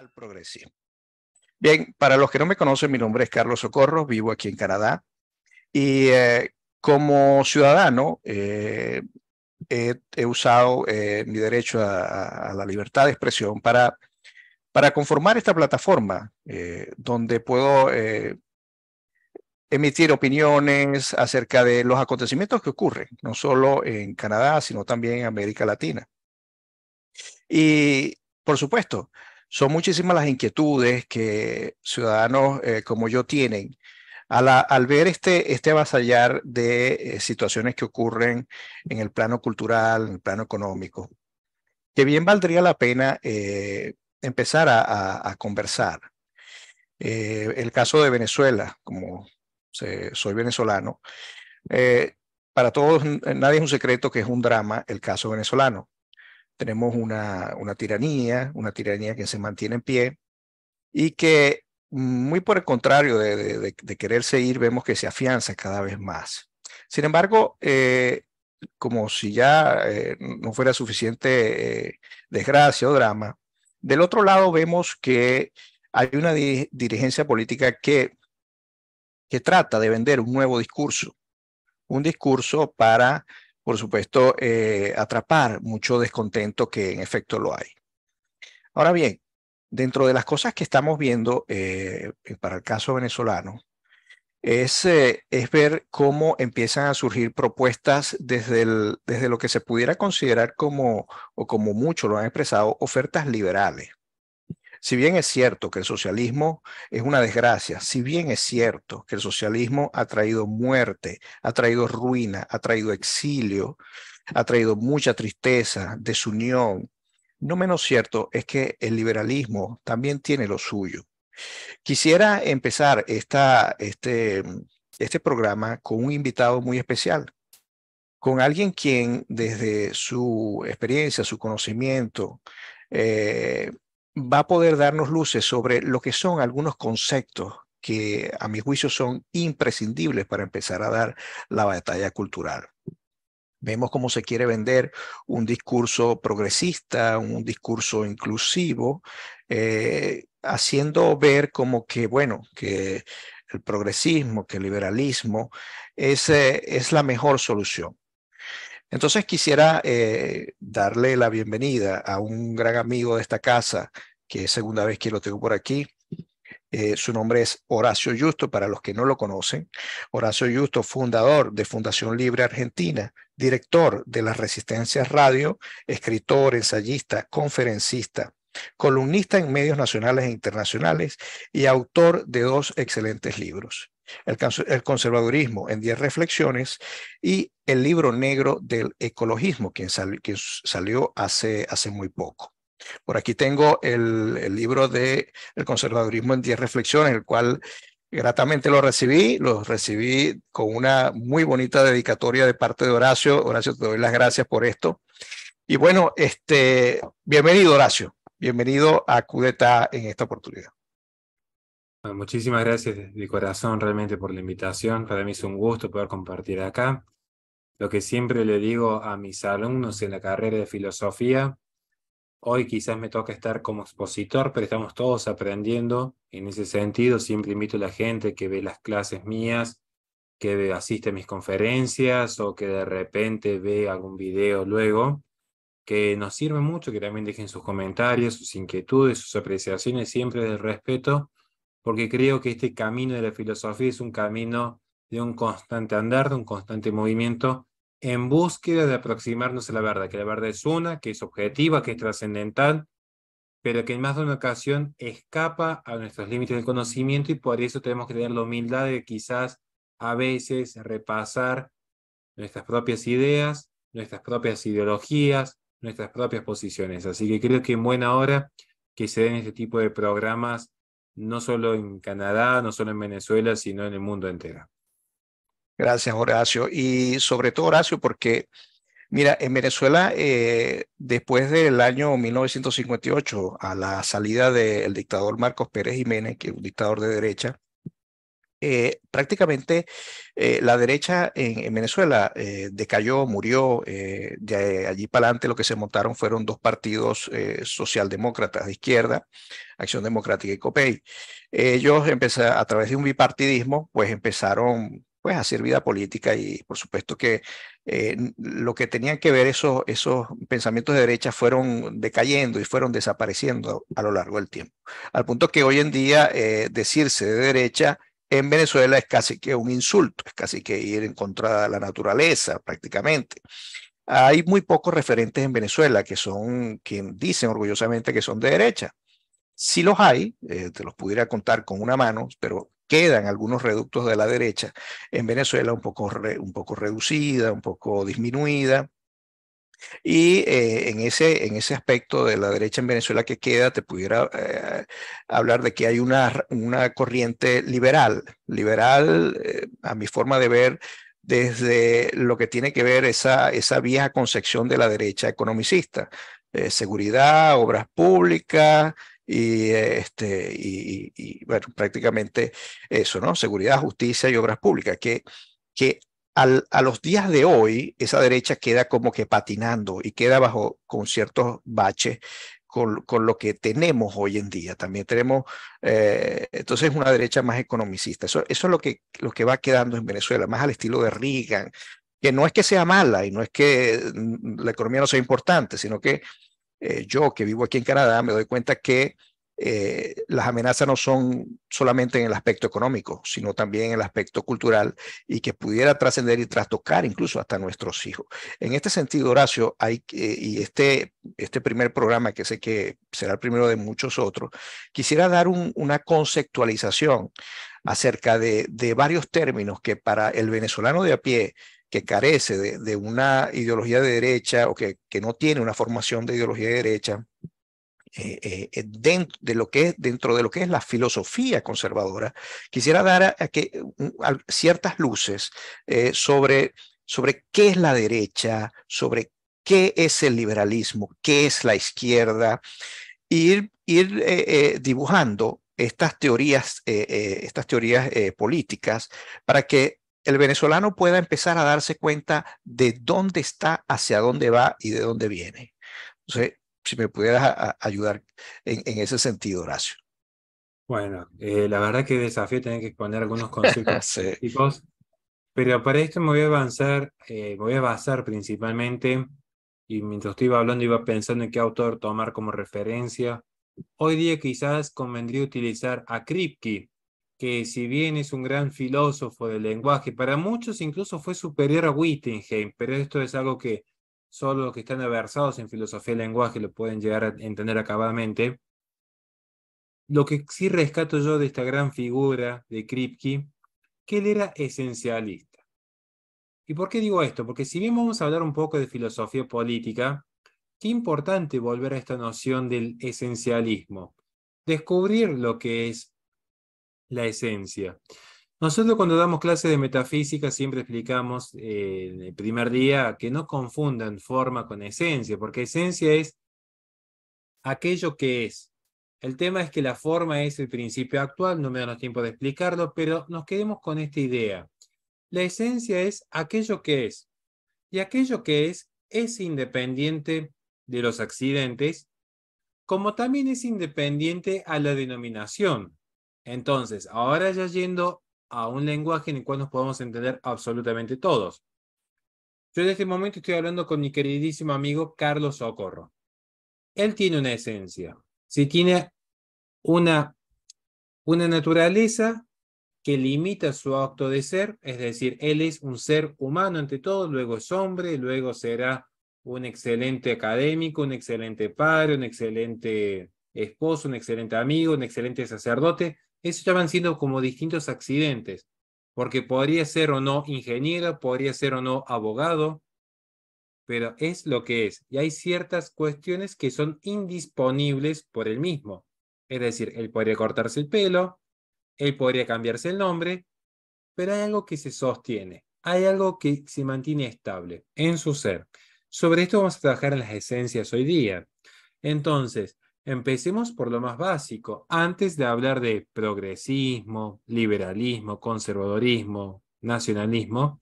al progresismo. Bien, para los que no me conocen, mi nombre es Carlos Socorro, vivo aquí en Canadá y como ciudadano he usado mi derecho a la libertad de expresión para conformar esta plataforma donde puedo emitir opiniones acerca de los acontecimientos que ocurren, no solo en Canadá, sino también en América Latina. Y, por supuesto, son muchísimas las inquietudes que ciudadanos como yo tienen al ver este avasallar de situaciones que ocurren en el plano cultural, en el plano económico, que bien valdría la pena empezar a conversar. El caso de Venezuela, como soy venezolano, eh, para todos nadie es un secreto que es un drama el caso venezolano. Tenemos una tiranía que se mantiene en pie y que muy por el contrario de querer seguir, vemos que se afianza cada vez más. Sin embargo, como si ya no fuera suficiente desgracia o drama, del otro lado vemos que hay una dirigencia política que trata de vender un discurso para, por supuesto, atrapar mucho descontento que en efecto lo hay. Ahora bien, dentro de las cosas que estamos viendo para el caso venezolano, es ver cómo empiezan a surgir propuestas desde lo que se pudiera considerar como, o como muchos lo han expresado, ofertas liberales. Si bien es cierto que el socialismo es una desgracia, si bien es cierto que el socialismo ha traído muerte, ha traído ruina, ha traído exilio, ha traído mucha tristeza, desunión, no menos cierto es que el liberalismo también tiene lo suyo. Quisiera empezar este programa con un invitado muy especial, con alguien quien desde su experiencia, su conocimiento, va a poder darnos luces sobre lo que son algunos conceptos que a mi juicio son imprescindibles para empezar a dar la batalla cultural. Vemos cómo se quiere vender un discurso progresista, un discurso inclusivo, haciendo ver como que, bueno, que el progresismo, que el liberalismo es la mejor solución. Entonces quisiera darle la bienvenida a un gran amigo de esta casa, que es segunda vez que lo tengo por aquí. Su nombre es Horacio Justo, para los que no lo conocen. Horacio Justo, fundador de Fundación Libre Argentina, director de las Resistencias Radio, escritor, ensayista, conferencista, columnista en medios nacionales e internacionales y autor de 2 excelentes libros. El conservadurismo en 10 reflexiones y el libro negro del ecologismo, que salió hace muy poco. Por aquí tengo el libro de El conservadurismo en 10 reflexiones, el cual gratamente lo recibí con una muy bonita dedicatoria de parte de Horacio. Horacio, te doy las gracias por esto. Y bueno, bienvenido Horacio, bienvenido a Cudeta en esta oportunidad. Bueno, muchísimas gracias de corazón realmente por la invitación. Para mí es un gusto poder compartir acá. Lo que siempre le digo a mis alumnos en la carrera de filosofía, hoy quizás me toca estar como expositor, pero estamos todos aprendiendo. En ese sentido, siempre invito a la gente que ve las clases mías, que asiste a mis conferencias o que de repente ve algún video luego, que nos sirve mucho, que también dejen sus comentarios, sus inquietudes, sus apreciaciones, siempre del respeto, porque creo que este camino de la filosofía es un camino de un constante andar, de un constante movimiento, en búsqueda de aproximarnos a la verdad, que la verdad es una, que es objetiva, que es trascendental, pero que en más de una ocasión escapa a nuestros límites de conocimiento y por eso tenemos que tener la humildad de quizás a veces repasar nuestras propias ideas, nuestras propias ideologías, nuestras propias posiciones. Así que creo que en buena hora que se den este tipo de programas, no solo en Canadá, no solo en Venezuela, sino en el mundo entero. Gracias, Horacio. Y sobre todo, Horacio, porque, mira, en Venezuela, después del año 1958, a la salida del dictador Marcos Pérez Jiménez, que es un dictador de derecha, prácticamente la derecha en Venezuela decayó, murió. De allí para adelante lo que se montaron fueron dos partidos socialdemócratas de izquierda, Acción Democrática y COPEI. Ellos empezaron, a través de un bipartidismo, pues empezaron pues, a hacer vida política y por supuesto que lo que tenían que ver esos pensamientos de derecha fueron decayendo y fueron desapareciendo a lo largo del tiempo. Al punto que hoy en día decirse de derecha en Venezuela es casi que un insulto, es casi que ir en contra de la naturaleza prácticamente. Hay muy pocos referentes en Venezuela que son quien dicen orgullosamente que son de derecha. Sí los hay, te los pudiera contar con una mano, pero quedan algunos reductos de la derecha en Venezuela un poco reducida, un poco disminuida. Y en ese aspecto de la derecha en Venezuela que queda, te pudiera hablar de que hay una corriente liberal a mi forma de ver, desde lo que tiene que ver esa vieja concepción de la derecha economicista, seguridad, obras públicas, bueno, prácticamente eso, ¿no? Seguridad, justicia y obras públicas, que a los días de hoy, esa derecha queda como que patinando y queda bajo con ciertos baches con lo que tenemos hoy en día. También tenemos, entonces, una derecha más economicista. Eso es lo que va quedando en Venezuela, más al estilo de Reagan, que no es que sea mala y no es que la economía no sea importante, sino que yo que vivo aquí en Canadá me doy cuenta que las amenazas no son solamente en el aspecto económico, sino también en el aspecto cultural y que pudiera trascender y trastocar incluso hasta nuestros hijos. En este sentido, Horacio, y este primer programa, que sé que será el primero de muchos otros, quisiera dar una conceptualización acerca de varios términos que para el venezolano de a pie que carece de una ideología de derecha o que no tiene una formación de ideología de derecha, dentro de lo que es la filosofía conservadora, quisiera dar ciertas luces sobre qué es la derecha, sobre qué es el liberalismo, qué es la izquierda, ir dibujando estas teorías políticas para que el venezolano pueda empezar a darse cuenta de dónde está, hacia dónde va y de dónde viene. Entonces, si me pudieras ayudar en ese sentido, Horacio. Bueno, la verdad que desafío tener que exponer algunos conceptos Sí. políticos, pero para esto me voy a avanzar, me voy a basar principalmente, y mientras estoy hablando iba pensando en qué autor tomar como referencia. Hoy día quizás convendría utilizar a Kripke, que si bien es un gran filósofo del lenguaje, para muchos incluso fue superior a Wittgenstein, pero esto es algo que solo los que están versados en filosofía del lenguaje lo pueden llegar a entender acabadamente. Lo que sí rescato yo de esta gran figura de Kripke, que él era esencialista. ¿Y por qué digo esto? Porque si bien vamos a hablar un poco de filosofía política, qué importante volver a esta noción del esencialismo, descubrir lo que es la esencia. Nosotros cuando damos clases de metafísica siempre explicamos en el primer día que no confundan forma con esencia, porque esencia es aquello que es. El tema es que la forma es el principio actual, no me da tiempo de explicarlo, pero nos quedemos con esta idea. La esencia es aquello que es, y aquello que es independiente de los accidentes, como también es independiente a la denominación. Entonces, ahora ya yendo a un lenguaje en el cual nos podemos entender absolutamente todos. Yo en este momento estoy hablando con mi queridísimo amigo Carlos Socorro. Él tiene una esencia. Si tiene una, una naturaleza que limita su acto de ser, es decir, él es un ser humano ante todo, luego es hombre, luego será un excelente académico, un excelente padre, un excelente esposo, un excelente amigo, un excelente sacerdote. Eso ya van siendo como distintos accidentes, porque podría ser o no ingeniero, podría ser o no abogado, pero es lo que es. Y hay ciertas cuestiones que son indisponibles por él mismo. Es decir, él podría cortarse el pelo, él podría cambiarse el nombre, pero hay algo que se sostiene, hay algo que se mantiene estable en su ser. Sobre esto vamos a trabajar en las esencias hoy día. Entonces, Empecemos por lo más básico, antes de hablar de progresismo, liberalismo, conservadorismo, nacionalismo.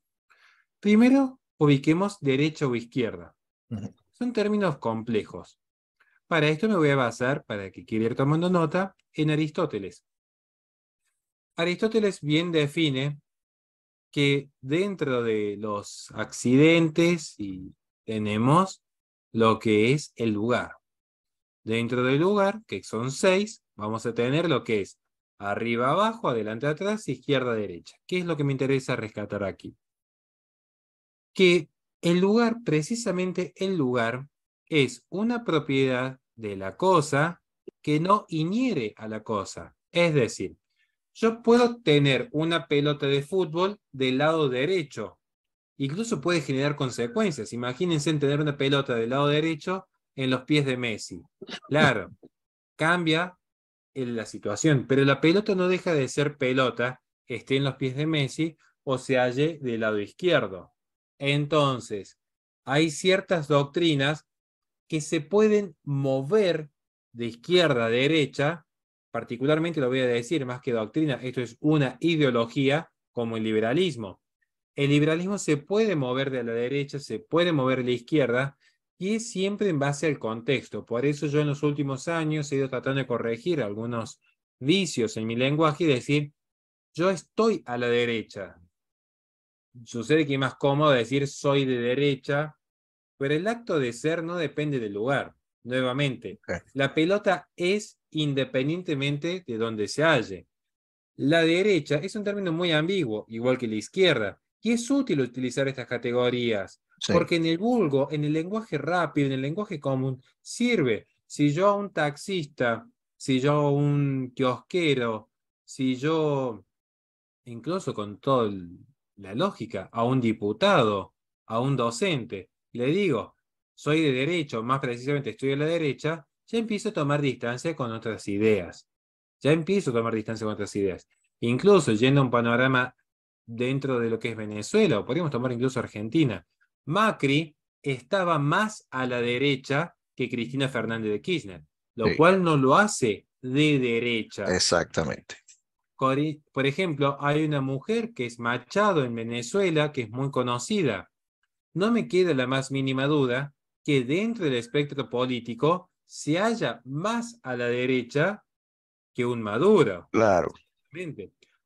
Primero, ubiquemos derecha o izquierda. Ujú. Son términos complejos. Para esto me voy a basar, para que quiera ir tomando nota, en Aristóteles. Aristóteles bien define que dentro de los accidentes y tenemos lo que es el lugar. Dentro del lugar, que son 6, vamos a tener lo que es arriba, abajo, adelante, atrás, izquierda, derecha. ¿Qué es lo que me interesa rescatar aquí? Que el lugar, precisamente el lugar, es una propiedad de la cosa que no inhiere a la cosa. Es decir, yo puedo tener una pelota de fútbol del lado derecho. Incluso puede generar consecuencias. Imagínense en tener una pelota del lado derecho en los pies de Messi. Claro, cambia la situación, pero la pelota no deja de ser pelota, esté en los pies de Messi o se halle del lado izquierdo. Entonces, hay ciertas doctrinas que se pueden mover de izquierda a derecha, particularmente lo voy a decir más que doctrina, esto es una ideología como el liberalismo. El liberalismo se puede mover de la derecha, se puede mover de la izquierda, y es siempre en base al contexto. Por eso yo en los últimos años he ido tratando de corregir algunos vicios en mi lenguaje y decir, yo estoy a la derecha. Sucede que es más cómodo decir soy de derecha, pero el acto de ser no depende del lugar. Nuevamente, Ok. la pelota es independientemente de donde se halle. La derecha es un término muy ambiguo, igual que la izquierda, y es útil utilizar estas categorías, Sí, porque en el vulgo, en el lenguaje rápido, en el lenguaje común, sirve. Si yo a un taxista, si yo a un kiosquero, si yo, incluso con toda la lógica, a un diputado, a un docente, le digo, soy de derecha, o más precisamente estoy a la derecha, ya empiezo a tomar distancia con otras ideas. Ya empiezo a tomar distancia con otras ideas. Incluso yendo a un panorama dentro de lo que es Venezuela, o podríamos tomar incluso Argentina. Macri estaba más a la derecha que Cristina Fernández de Kirchner, lo sí, cual no lo hace de derecha. exactamente. Por ejemplo, hay una mujer que es Machado en Venezuela, que es muy conocida. No me queda la más mínima duda que dentro del espectro político se halla más a la derecha que un Maduro. Claro.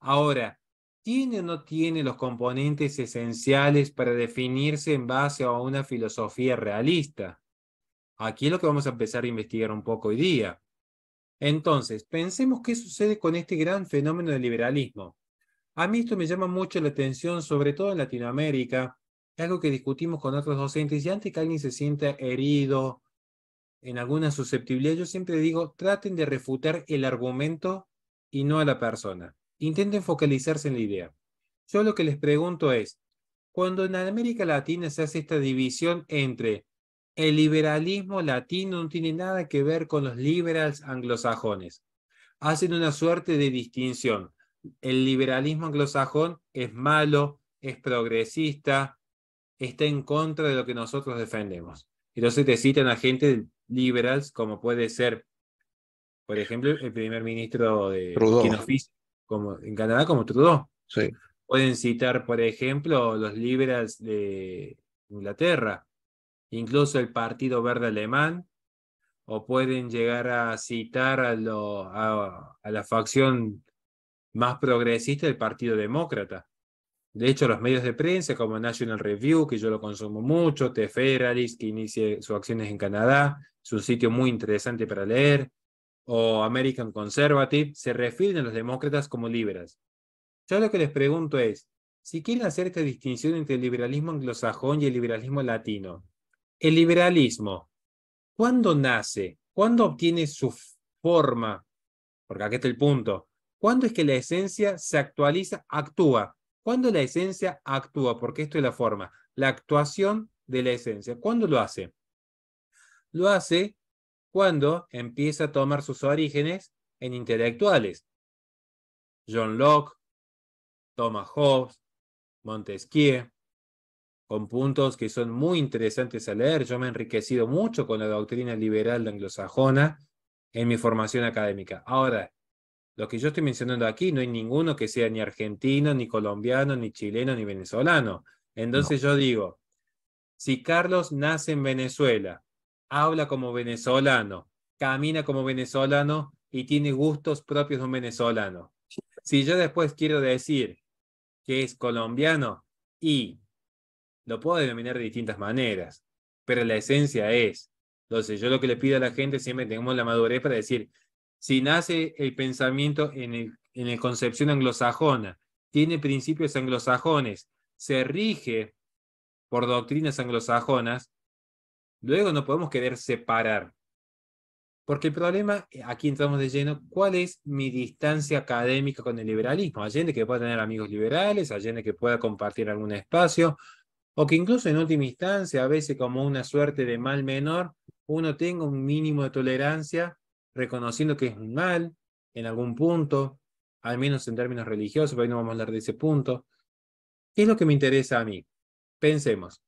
Ahora, ¿tiene o no tiene los componentes esenciales para definirse en base a una filosofía realista? Aquí es lo que vamos a empezar a investigar un poco hoy día. Entonces, pensemos qué sucede con este gran fenómeno del liberalismo. A mí esto me llama mucho la atención, sobre todo en Latinoamérica. Es algo que discutimos con otros docentes y antes que alguien se sienta herido en alguna susceptibilidad, yo siempre digo, traten de refutar el argumento y no a la persona. Intenten focalizarse en la idea. Yo lo que les pregunto es, cuando en América Latina se hace esta división entre el liberalismo latino no tiene nada que ver con los liberals anglosajones, hacen una suerte de distinción. El liberalismo anglosajón es malo, es progresista, está en contra de lo que nosotros defendemos. Entonces te citan a gente liberals, como puede ser, por ejemplo, el primer ministro de quien Trudeau. oficia como en Canadá, como Trudeau. Sí, Pueden citar, por ejemplo, los liberals de Inglaterra, incluso el Partido Verde Alemán, o pueden llegar a citar a la facción más progresista del Partido Demócrata. De hecho, los medios de prensa como National Review, que yo lo consumo mucho, The Federalist, que inicia sus acciones en Canadá, es un sitio muy interesante para leer, o American Conservative, se refieren a los demócratas como liberales. Yo lo que les pregunto es, si quieren hacer esta distinción entre el liberalismo anglosajón y el liberalismo latino, el liberalismo, ¿cuándo nace? ¿Cuándo obtiene su forma? Porque acá está el punto. ¿Cuándo es que la esencia se actualiza, actúa? ¿Cuándo la esencia actúa? Porque esto es la forma. La actuación de la esencia. ¿Cuándo lo hace? Lo hace cuando empieza a tomar sus orígenes en intelectuales. John Locke, Thomas Hobbes, Montesquieu, con puntos que son muy interesantes a leer. Yo me he enriquecido mucho con la doctrina liberal anglosajona en mi formación académica. Ahora, lo que yo estoy mencionando aquí, no hay ninguno que sea ni argentino, ni colombiano, ni chileno, ni venezolano. No, Entonces yo digo, si Carlos nace en Venezuela, habla como venezolano, camina como venezolano y tiene gustos propios de un venezolano. Si yo después quiero decir que es colombiano y lo puedo denominar de distintas maneras, pero la esencia es. Entonces, yo lo que le pido a la gente siempre tenemos la madurez para decir, si nace el pensamiento en el concepción anglosajona, tiene principios anglosajones, se rige por doctrinas anglosajonas, luego no podemos querer separar. Porque el problema, aquí entramos de lleno, ¿cuál es mi distancia académica con el liberalismo? Allende que pueda tener amigos liberales, Allende que pueda compartir algún espacio, o que incluso en última instancia, a veces como una suerte de mal menor, uno tenga un mínimo de tolerancia, reconociendo que es un mal en algún punto, al menos en términos religiosos, pero ahí no vamos a hablar de ese punto. ¿Qué es lo que me interesa a mí? Pensemos.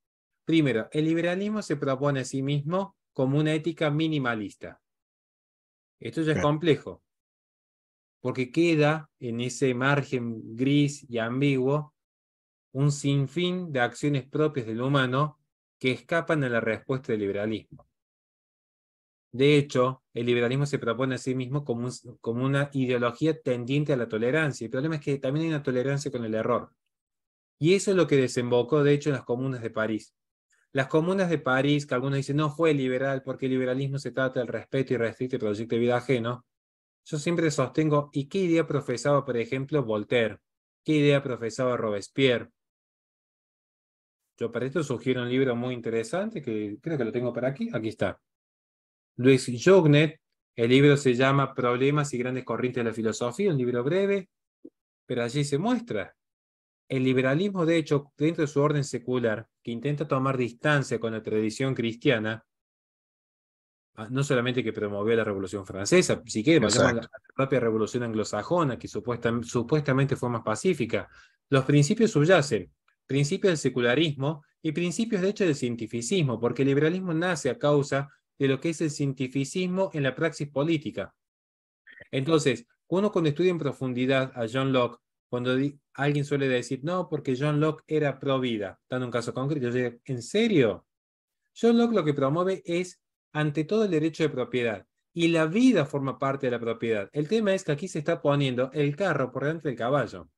Primero, el liberalismo se propone a sí mismo como una ética minimalista. Esto ya es claro, complejo, porque queda en ese margen gris y ambiguo un sinfín de acciones propias del humano que escapan a la respuesta del liberalismo. De hecho, el liberalismo se propone a sí mismo como una ideología tendiente a la tolerancia. El problema es que también hay una tolerancia con el error. Y eso es lo que desembocó, de hecho, en las comunas de París. Las comunas de París, que algunos dicen no fue liberal porque el liberalismo se trata del respeto y restricto el proyecto de vida ajeno, yo siempre sostengo, ¿y qué idea profesaba, por ejemplo, Voltaire? ¿Qué idea profesaba Robespierre? Yo para esto sugiero un libro muy interesante que creo que lo tengo por aquí. Aquí está. Luis Jognet. El libro se llama Problemas y grandes corrientes de la filosofía, un libro breve, pero allí se muestra. El liberalismo, de hecho, dentro de su orden secular, que intenta tomar distancia con la tradición cristiana, no solamente que promovió la Revolución Francesa, si quiere, vayamos a exacto. la propia Revolución Anglosajona, que supuestamente fue más pacífica. Los principios subyacen, principios del secularismo y principios, de hecho, del cientificismo, porque el liberalismo nace a causa de lo que es el cientificismo en la praxis política. Entonces, uno cuando estudia en profundidad a John Locke, cuando alguien suele decir, no, porque John Locke era pro vida, dando un caso concreto, yo digo, ¿en serio? John Locke lo que promueve es, ante todo, el derecho de propiedad. Y la vida forma parte de la propiedad. El tema es que aquí se está poniendo el carro por delante del caballo.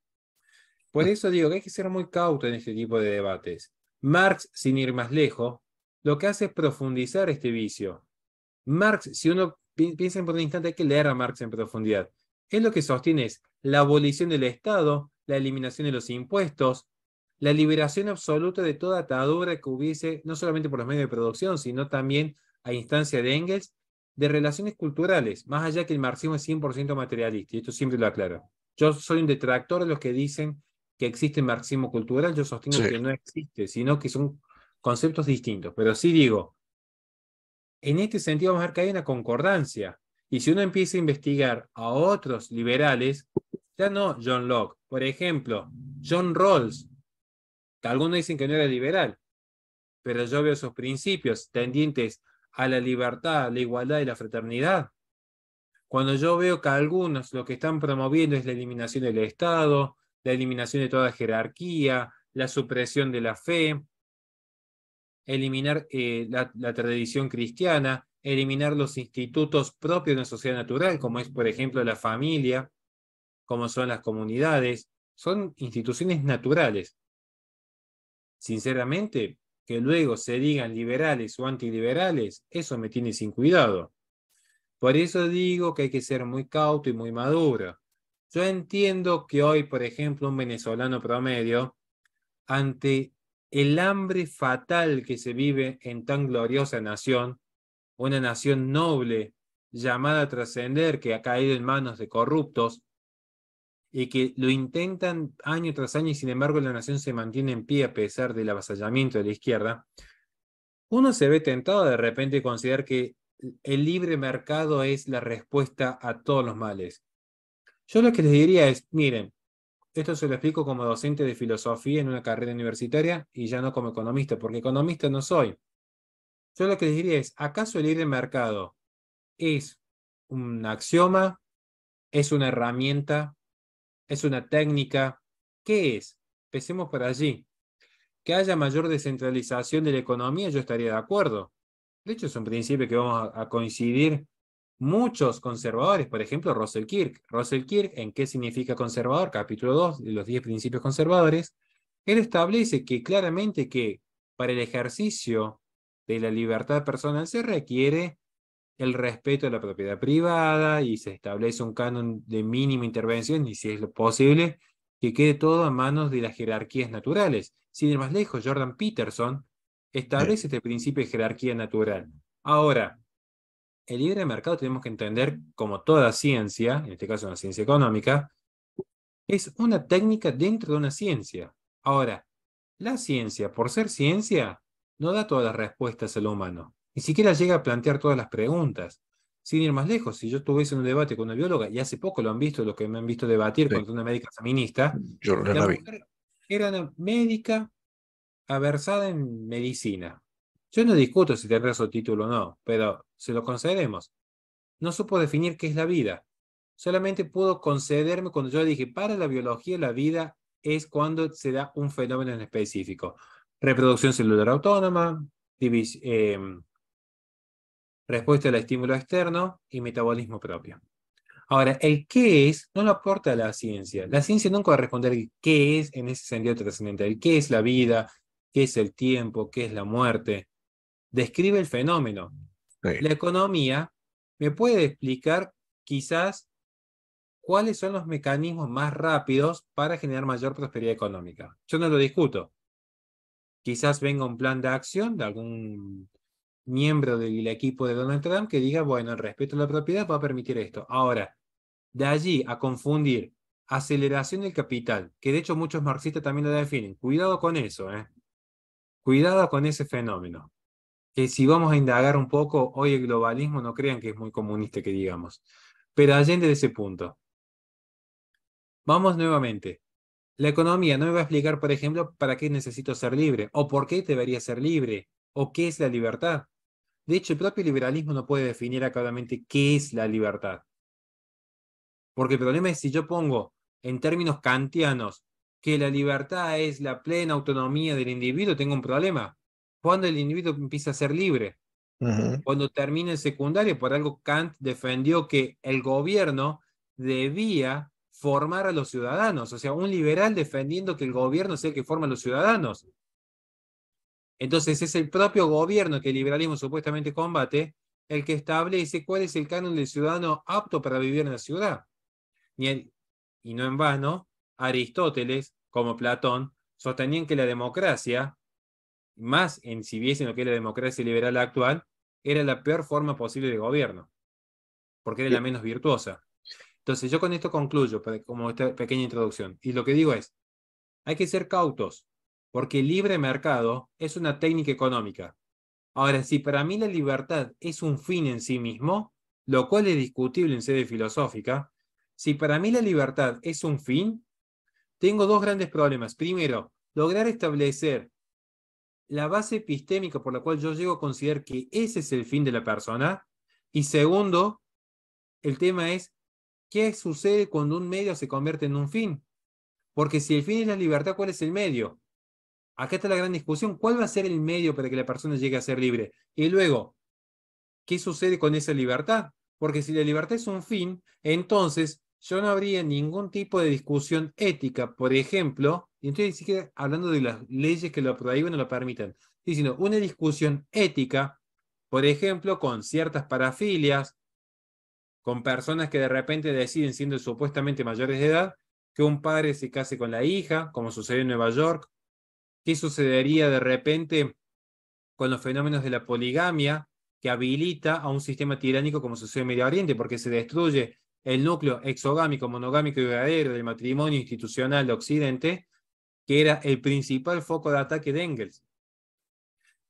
Por eso digo que hay que ser muy cauto en este tipo de debates. Marx, sin ir más lejos, lo que hace es profundizar este vicio. Marx, si uno piensa por un instante, hay que leer a Marx en profundidad. Él lo que sostiene es la abolición del Estado, la eliminación de los impuestos, la liberación absoluta de toda atadura que hubiese, no solamente por los medios de producción, sino también a instancia de Engels, de relaciones culturales, más allá que el marxismo es 100% materialista, y esto siempre lo aclaro. Yo soy un detractor de los que dicen que existe marxismo cultural, yo sostengo Sí, que no existe, sino que son conceptos distintos, pero sí digo, en este sentido vamos a ver que hay una concordancia. Y si uno empieza a investigar a otros liberales, ya no John Locke, por ejemplo, John Rawls, que algunos dicen que no era liberal, pero yo veo sus principios tendientes a la libertad, la igualdad y la fraternidad. Cuando yo veo que algunos lo que están promoviendo es la eliminación del Estado, la eliminación de toda jerarquía, la supresión de la fe, eliminar la tradición cristiana, eliminar los institutos propios de una sociedad natural, como es, por ejemplo, la familia, como son las comunidades, son instituciones naturales. Sinceramente, que luego se digan liberales o antiliberales, eso me tiene sin cuidado. Por eso digo que hay que ser muy cauto y muy maduro. Yo entiendo que hoy, por ejemplo, un venezolano promedio, ante el hambre fatal que se vive en tan gloriosa nación, una nación noble llamada a trascender que ha caído en manos de corruptos y que lo intentan año tras año y sin embargo la nación se mantiene en pie a pesar del avasallamiento de la izquierda, uno se ve tentado de repente considerar que el libre mercado es la respuesta a todos los males. Yo lo que les diría es, miren, esto se lo explico como docente de filosofía en una carrera universitaria y ya no como economista, porque economista no soy. Yo lo que les diría es, ¿acaso el libre mercado es un axioma? ¿Es una herramienta? ¿Es una técnica? ¿Qué es? Empecemos por allí. Que haya mayor descentralización de la economía, yo estaría de acuerdo. De hecho, es un principio que vamos a coincidir muchos conservadores, por ejemplo, Russell Kirk. Russell Kirk, ¿en qué significa conservador? Capítulo 2 de los 10 principios conservadores. Él establece que claramente que para el ejercicio de la libertad personal se requiere el respeto a la propiedad privada y se establece un canon de mínima intervención y si es lo posible, que quede todo a manos de las jerarquías naturales. Sin ir más lejos, Jordan Peterson Sí, establece este principio de jerarquía natural. Ahora, el libre mercado tenemos que entender, como toda ciencia, en este caso una ciencia económica, es una técnica dentro de una ciencia. Ahora, la ciencia, por ser ciencia, no da todas las respuestas al humano. Ni siquiera llega a plantear todas las preguntas. Sin ir más lejos, si yo estuviese en un debate con una bióloga, y hace poco lo han visto, lo que me han visto debatir sí, contra una médica feminista, yo la la vi. mujer era una médica aversada en medicina. Yo no discuto si tendrá su título o no, pero se lo concedemos. No supo definir qué es la vida. Solamente pudo concederme cuando yo dije, para la biología, la vida es cuando se da un fenómeno en específico. Reproducción celular autónoma, respuesta al estímulo externo y metabolismo propio. Ahora, el qué es no lo aporta la ciencia. La ciencia nunca va a responder el qué es en ese sentido trascendental. El qué es la vida, qué es el tiempo, qué es la muerte. Describe el fenómeno. Sí. La economía me puede explicar quizás cuáles son los mecanismos más rápidos para generar mayor prosperidad económica. Yo no lo discuto. Quizás venga un plan de acción de algún miembro del equipo de Donald Trump que diga, bueno, el respeto a la propiedad va a permitir esto. Ahora, de allí a confundir aceleración del capital, que de hecho muchos marxistas también lo definen. Cuidado con eso, ¿eh? Cuidado con ese fenómeno. Que si vamos a indagar un poco, hoy el globalismo no crean que es muy comunista que digamos. Pero allende de ese punto. Vamos nuevamente. La economía no me va a explicar, por ejemplo, para qué necesito ser libre, o por qué debería ser libre, o qué es la libertad. De hecho, el propio liberalismo no puede definir acadamente qué es la libertad. Porque el problema es si yo pongo en términos kantianos que la libertad es la plena autonomía del individuo, tengo un problema. ¿Cuándo el individuo empieza a ser libre? Ujú, Cuando termina el secundario, por algo Kant defendió que el gobierno debía formar a los ciudadanos, o sea, un liberal defendiendo que el gobierno sea el que forma a los ciudadanos. Entonces es el propio gobierno que el liberalismo supuestamente combate el que establece cuál es el canon del ciudadano apto para vivir en la ciudad. Y no en vano, Aristóteles, como Platón, sostenían que la democracia, más en si viesen lo que es la democracia liberal actual, era la peor forma posible de gobierno, porque era la menos virtuosa. Entonces yo con esto concluyo, como esta pequeña introducción, y lo que digo es, hay que ser cautos, porque el libre mercado es una técnica económica. Ahora, si para mí la libertad es un fin en sí mismo, lo cual es discutible en sede filosófica, si para mí la libertad es un fin, tengo dos grandes problemas. Primero, lograr establecer la base epistémica por la cual yo llego a considerar que ese es el fin de la persona. Y segundo, el tema es, ¿qué sucede cuando un medio se convierte en un fin? Porque si el fin es la libertad, ¿cuál es el medio? Acá está la gran discusión. ¿Cuál va a ser el medio para que la persona llegue a ser libre? Y luego, ¿qué sucede con esa libertad? Porque si la libertad es un fin, entonces yo no habría ningún tipo de discusión ética, por ejemplo, y estoy ni siquiera hablando de las leyes que lo prohíben o lo permiten, sino una discusión ética, por ejemplo, con ciertas parafilias, con personas que de repente deciden, siendo supuestamente mayores de edad, que un padre se case con la hija, como sucedió en Nueva York. ¿Qué sucedería de repente con los fenómenos de la poligamia que habilita a un sistema tiránico como sucede en Medio Oriente, porque se destruye el núcleo exogámico, monogámico y verdadero del matrimonio institucional de Occidente, que era el principal foco de ataque de Engels.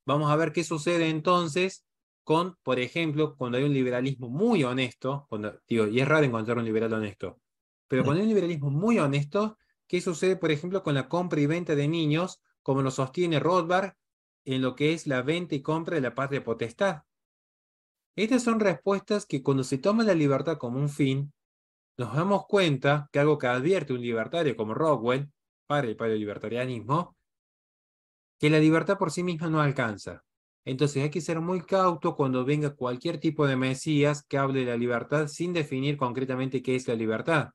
Vamos a ver qué sucede entonces con, por ejemplo, cuando hay un liberalismo muy honesto, cuando, digo, y es raro encontrar un liberal honesto, pero ujú. cuando hay un liberalismo muy honesto, ¿qué sucede, por ejemplo, con la compra y venta de niños, como lo sostiene Rothbard en lo que es la venta y compra de la patria potestad? Estas son respuestas que cuando se toma la libertad como un fin, nos damos cuenta que algo que advierte un libertario como Rockwell, para el paleolibertarianismo, que la libertad por sí misma no alcanza. Entonces hay que ser muy cauto cuando venga cualquier tipo de mesías que hable de la libertad sin definir concretamente qué es la libertad.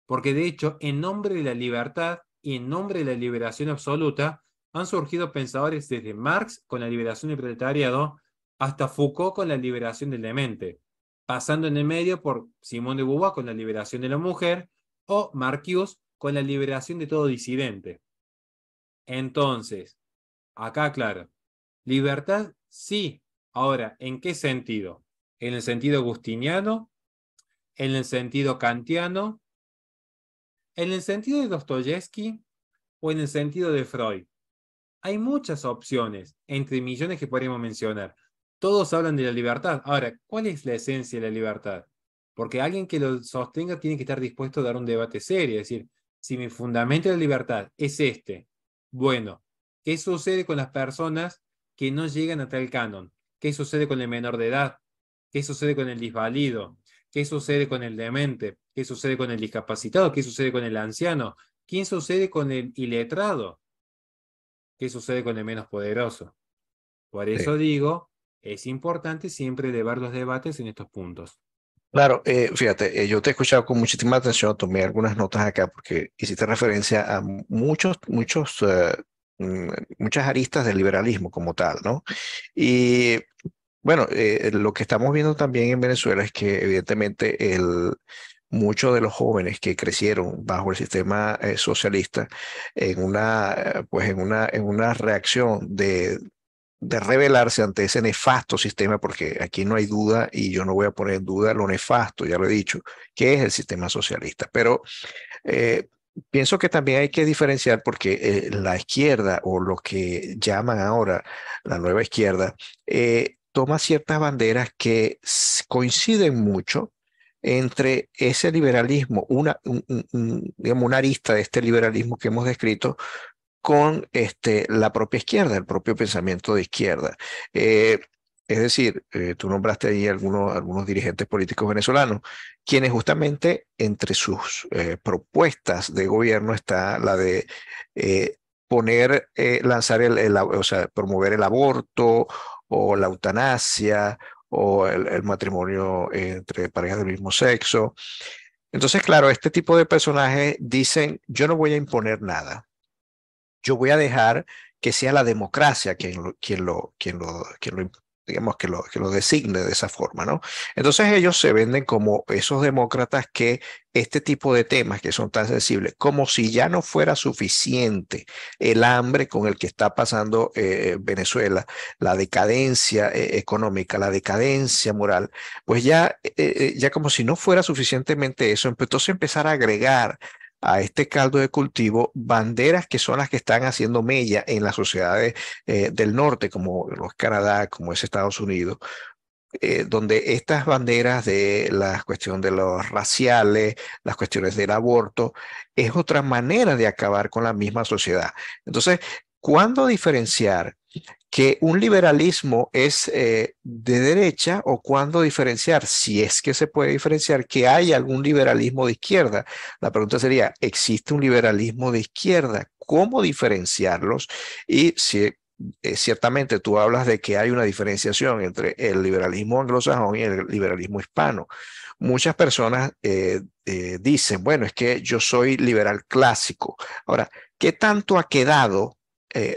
Porque de hecho, en nombre de la libertad y en nombre de la liberación absoluta, han surgido pensadores desde Marx con la liberación del proletariado hasta Foucault con la liberación del demente, pasando en el medio por Simone de Beauvoir con la liberación de la mujer o Marcuse con la liberación de todo disidente. Entonces, acá claro, libertad sí. Ahora, ¿en qué sentido? ¿En el sentido agustiniano? ¿En el sentido kantiano? ¿En el sentido de Dostoyevsky o en el sentido de Freud? Hay muchas opciones, entre millones que podríamos mencionar. Todos hablan de la libertad. Ahora, ¿cuál es la esencia de la libertad? Porque alguien que lo sostenga tiene que estar dispuesto a dar un debate serio. Es decir, si mi fundamento de la libertad es este, bueno, ¿qué sucede con las personas que no llegan a tal canon? ¿Qué sucede con el menor de edad? ¿Qué sucede con el desvalido? ¿Qué sucede con el demente? ¿Qué sucede con el discapacitado? ¿Qué sucede con el anciano? ¿Qué sucede con el iletrado? ¿Qué sucede con el menos poderoso? Por eso Sí. digo, es importante siempre elevar los debates en estos puntos. Claro, fíjate, yo te he escuchado con muchísima atención, tomé algunas notas acá porque hiciste referencia a mm, muchas aristas del liberalismo como tal, ¿no? Y bueno, lo que estamos viendo también en Venezuela es que evidentemente muchos de los jóvenes que crecieron bajo el sistema socialista en una reacción de rebelarse ante ese nefasto sistema, porque aquí no hay duda y yo no voy a poner en duda lo nefasto, ya lo he dicho, que es el sistema socialista. Pero eh, pienso que también hay que diferenciar porque la izquierda o lo que llaman ahora la nueva izquierda toma ciertas banderas que coinciden mucho entre ese liberalismo, digamos, una arista de este liberalismo que hemos descrito con la propia izquierda, el propio pensamiento de izquierda. Eh, es decir, tú nombraste ahí algunos dirigentes políticos venezolanos, quienes justamente entre sus propuestas de gobierno está la de eh, lanzar o sea, promover el aborto o la eutanasia o el matrimonio entre parejas del mismo sexo. Entonces, claro, este tipo de personajes dicen, yo no voy a imponer nada, yo voy a dejar que sea la democracia digamos, que lo designe de esa forma, ¿no? Entonces ellos se venden como esos demócratas que este tipo de temas que son tan sensibles, como si ya no fuera suficiente el hambre con el que está pasando Venezuela, la decadencia económica, la decadencia moral, pues ya como si no fuera suficientemente eso, entonces empezar a agregar a este caldo de cultivo banderas que son las que están haciendo mella en las sociedades del norte, como los Canadá, como es Estados Unidos, donde estas banderas de la cuestión de los raciales, las cuestiones del aborto, es otra manera de acabar con la misma sociedad. Entonces, ¿cuándo diferenciar que un liberalismo es de derecha o cuándo diferenciar, si es que se puede diferenciar, que hay algún liberalismo de izquierda? La pregunta sería, ¿existe un liberalismo de izquierda? ¿Cómo diferenciarlos? Y si ciertamente tú hablas de que hay una diferenciación entre el liberalismo anglosajón y el liberalismo hispano. Muchas personas dicen, bueno, es que yo soy liberal clásico. Ahora, ¿qué tanto ha quedado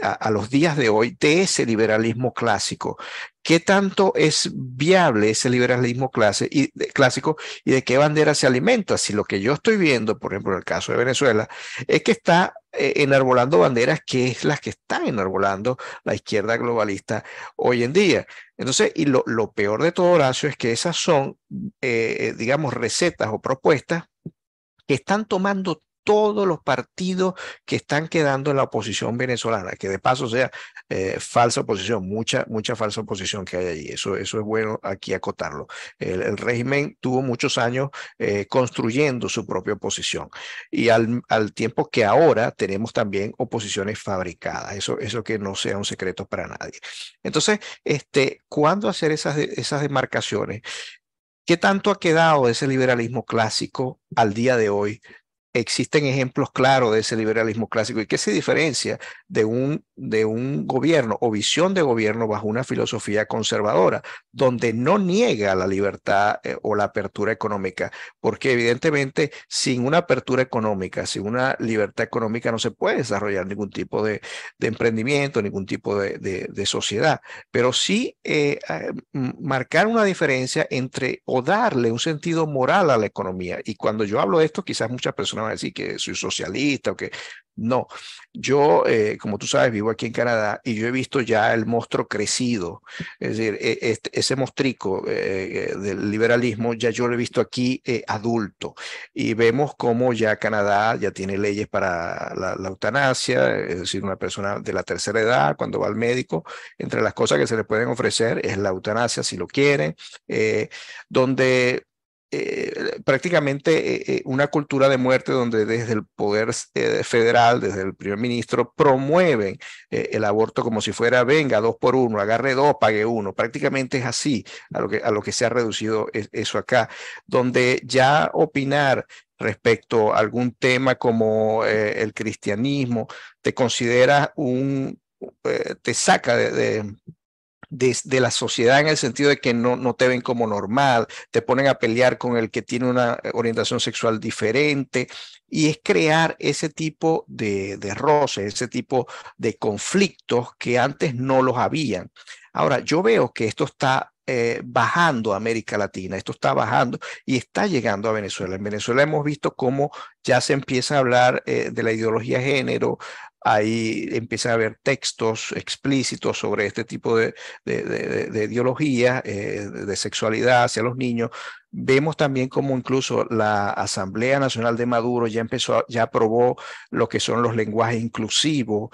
a los días de hoy de ese liberalismo clásico? ¿Qué tanto es viable ese liberalismo clásico y de qué bandera se alimenta? Si lo que yo estoy viendo, por ejemplo, en el caso de Venezuela, es que está enarbolando banderas que es las que están enarbolando la izquierda globalista hoy en día. Entonces, y lo peor de todo, Horacio, es que esas son, digamos, recetas o propuestas que están tomando todos los partidos que están quedando en la oposición venezolana, que de paso sea falsa oposición, mucha falsa oposición que hay allí. Eso es bueno aquí acotarlo. El régimen tuvo muchos años construyendo su propia oposición y al tiempo que ahora tenemos también oposiciones fabricadas. Eso que no sea un secreto para nadie. Entonces, ¿cuándo hacer esas demarcaciones? ¿Qué tanto ha quedado de ese liberalismo clásico al día de hoy? Existen ejemplos claros de ese liberalismo clásico y qué se diferencia de un gobierno o visión de gobierno bajo una filosofía conservadora, donde no niega la libertad o la apertura económica, porque evidentemente sin una apertura económica, sin una libertad económica no se puede desarrollar ningún tipo de emprendimiento, ningún tipo de sociedad, pero sí marcar una diferencia entre o darle un sentido moral a la economía. Y cuando yo hablo de esto, quizás muchas personas van a decir que soy socialista o que no. Yo, como tú sabes, vivo aquí en Canadá y yo he visto ya el monstruo crecido. Es decir, ese mostrico del liberalismo ya yo lo he visto aquí adulto. Y vemos cómo ya Canadá ya tiene leyes para la eutanasia, es decir, una persona de la tercera edad, cuando va al médico, entre las cosas que se le pueden ofrecer es la eutanasia si lo quieren, donde prácticamente una cultura de muerte donde desde el poder federal, desde el primer ministro, promueven el aborto como si fuera, venga, 2 por 1, agarre 2, pague 1. Prácticamente es así a lo que se ha reducido eso acá, donde ya opinar respecto a algún tema como el cristianismo, te considera te saca de la sociedad en el sentido de que no te ven como normal, te ponen a pelear con el que tiene una orientación sexual diferente y es crear ese tipo de roces, ese tipo de conflictos que antes no los habían. Ahora, yo veo que esto está bajando a América Latina, esto está bajando y está llegando a Venezuela. En Venezuela hemos visto cómo ya se empieza a hablar de la ideología de género, ahí empieza a haber textos explícitos sobre este tipo de ideología, de sexualidad hacia los niños. Vemos también como incluso la Asamblea Nacional de Maduro ya aprobó lo que son los lenguajes inclusivos.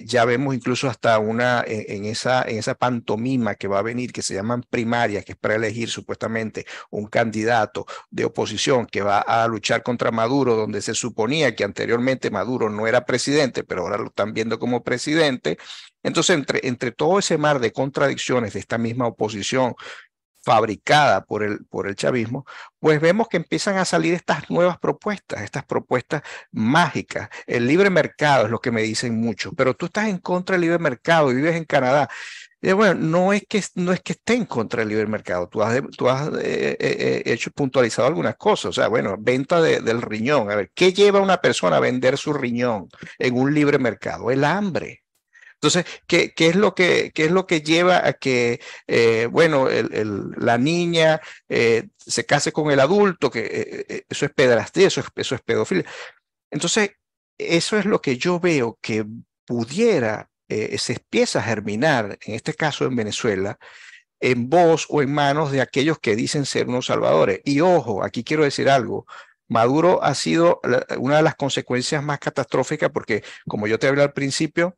Ya vemos incluso hasta en esa pantomima que va a venir, que se llaman primarias, que es para elegir supuestamente un candidato de oposición que va a luchar contra Maduro, donde se suponía que anteriormente Maduro no era presidente, pero ahora lo están viendo como presidente. Entonces, entre todo ese mar de contradicciones de esta misma oposición fabricada por el chavismo, pues vemos que empiezan a salir estas propuestas mágicas. El libre mercado es lo que me dicen mucho, pero tú estás en contra del libre mercado y vives en Canadá. Bueno, no es que esté en contra del libre mercado, tú has hecho puntualizado algunas cosas, o sea, bueno, venta del riñón, a ver, ¿qué lleva a una persona a vender su riñón en un libre mercado? El hambre. Entonces, ¿qué es lo que lleva a que, bueno, la niña se case con el adulto? Que eso es pedrastía, eso es pedofilia. Entonces, eso es lo que yo veo que pudiera, se empieza a germinar, en este caso en Venezuela, en voz o en manos de aquellos que dicen ser unos salvadores. Y ojo, aquí quiero decir algo. Maduro ha sido una de las consecuencias más catastróficas porque, como yo te hablé al principio,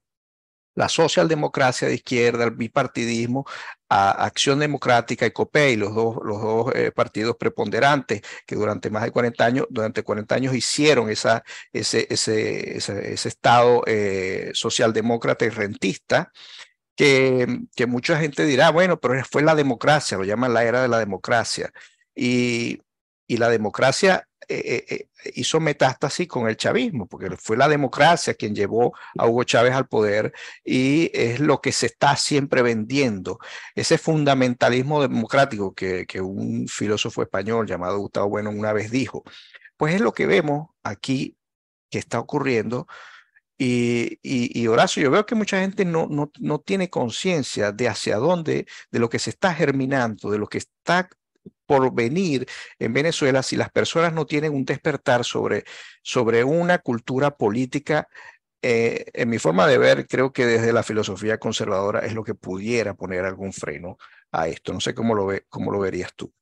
la socialdemocracia de izquierda, el bipartidismo, a Acción Democrática y COPEI, los dos partidos preponderantes que durante 40 años hicieron ese Estado socialdemócrata y rentista, que mucha gente dirá, bueno, pero fue la democracia, lo llaman la era de la democracia. Y, y la democracia hizo metástasis con el chavismo, porque fue la democracia quien llevó a Hugo Chávez al poder y es lo que se está siempre vendiendo. Ese fundamentalismo democrático que un filósofo español llamado Gustavo Bueno una vez dijo, pues es lo que vemos aquí que está ocurriendo y Horacio, yo veo que mucha gente no tiene conciencia de hacia dónde, de lo que se está germinando, de lo que está por venir en Venezuela, si las personas no tienen un despertar sobre una cultura política. En mi forma de ver, creo que desde la filosofía conservadora es lo que pudiera poner algún freno a esto. No sé cómo lo verías tú.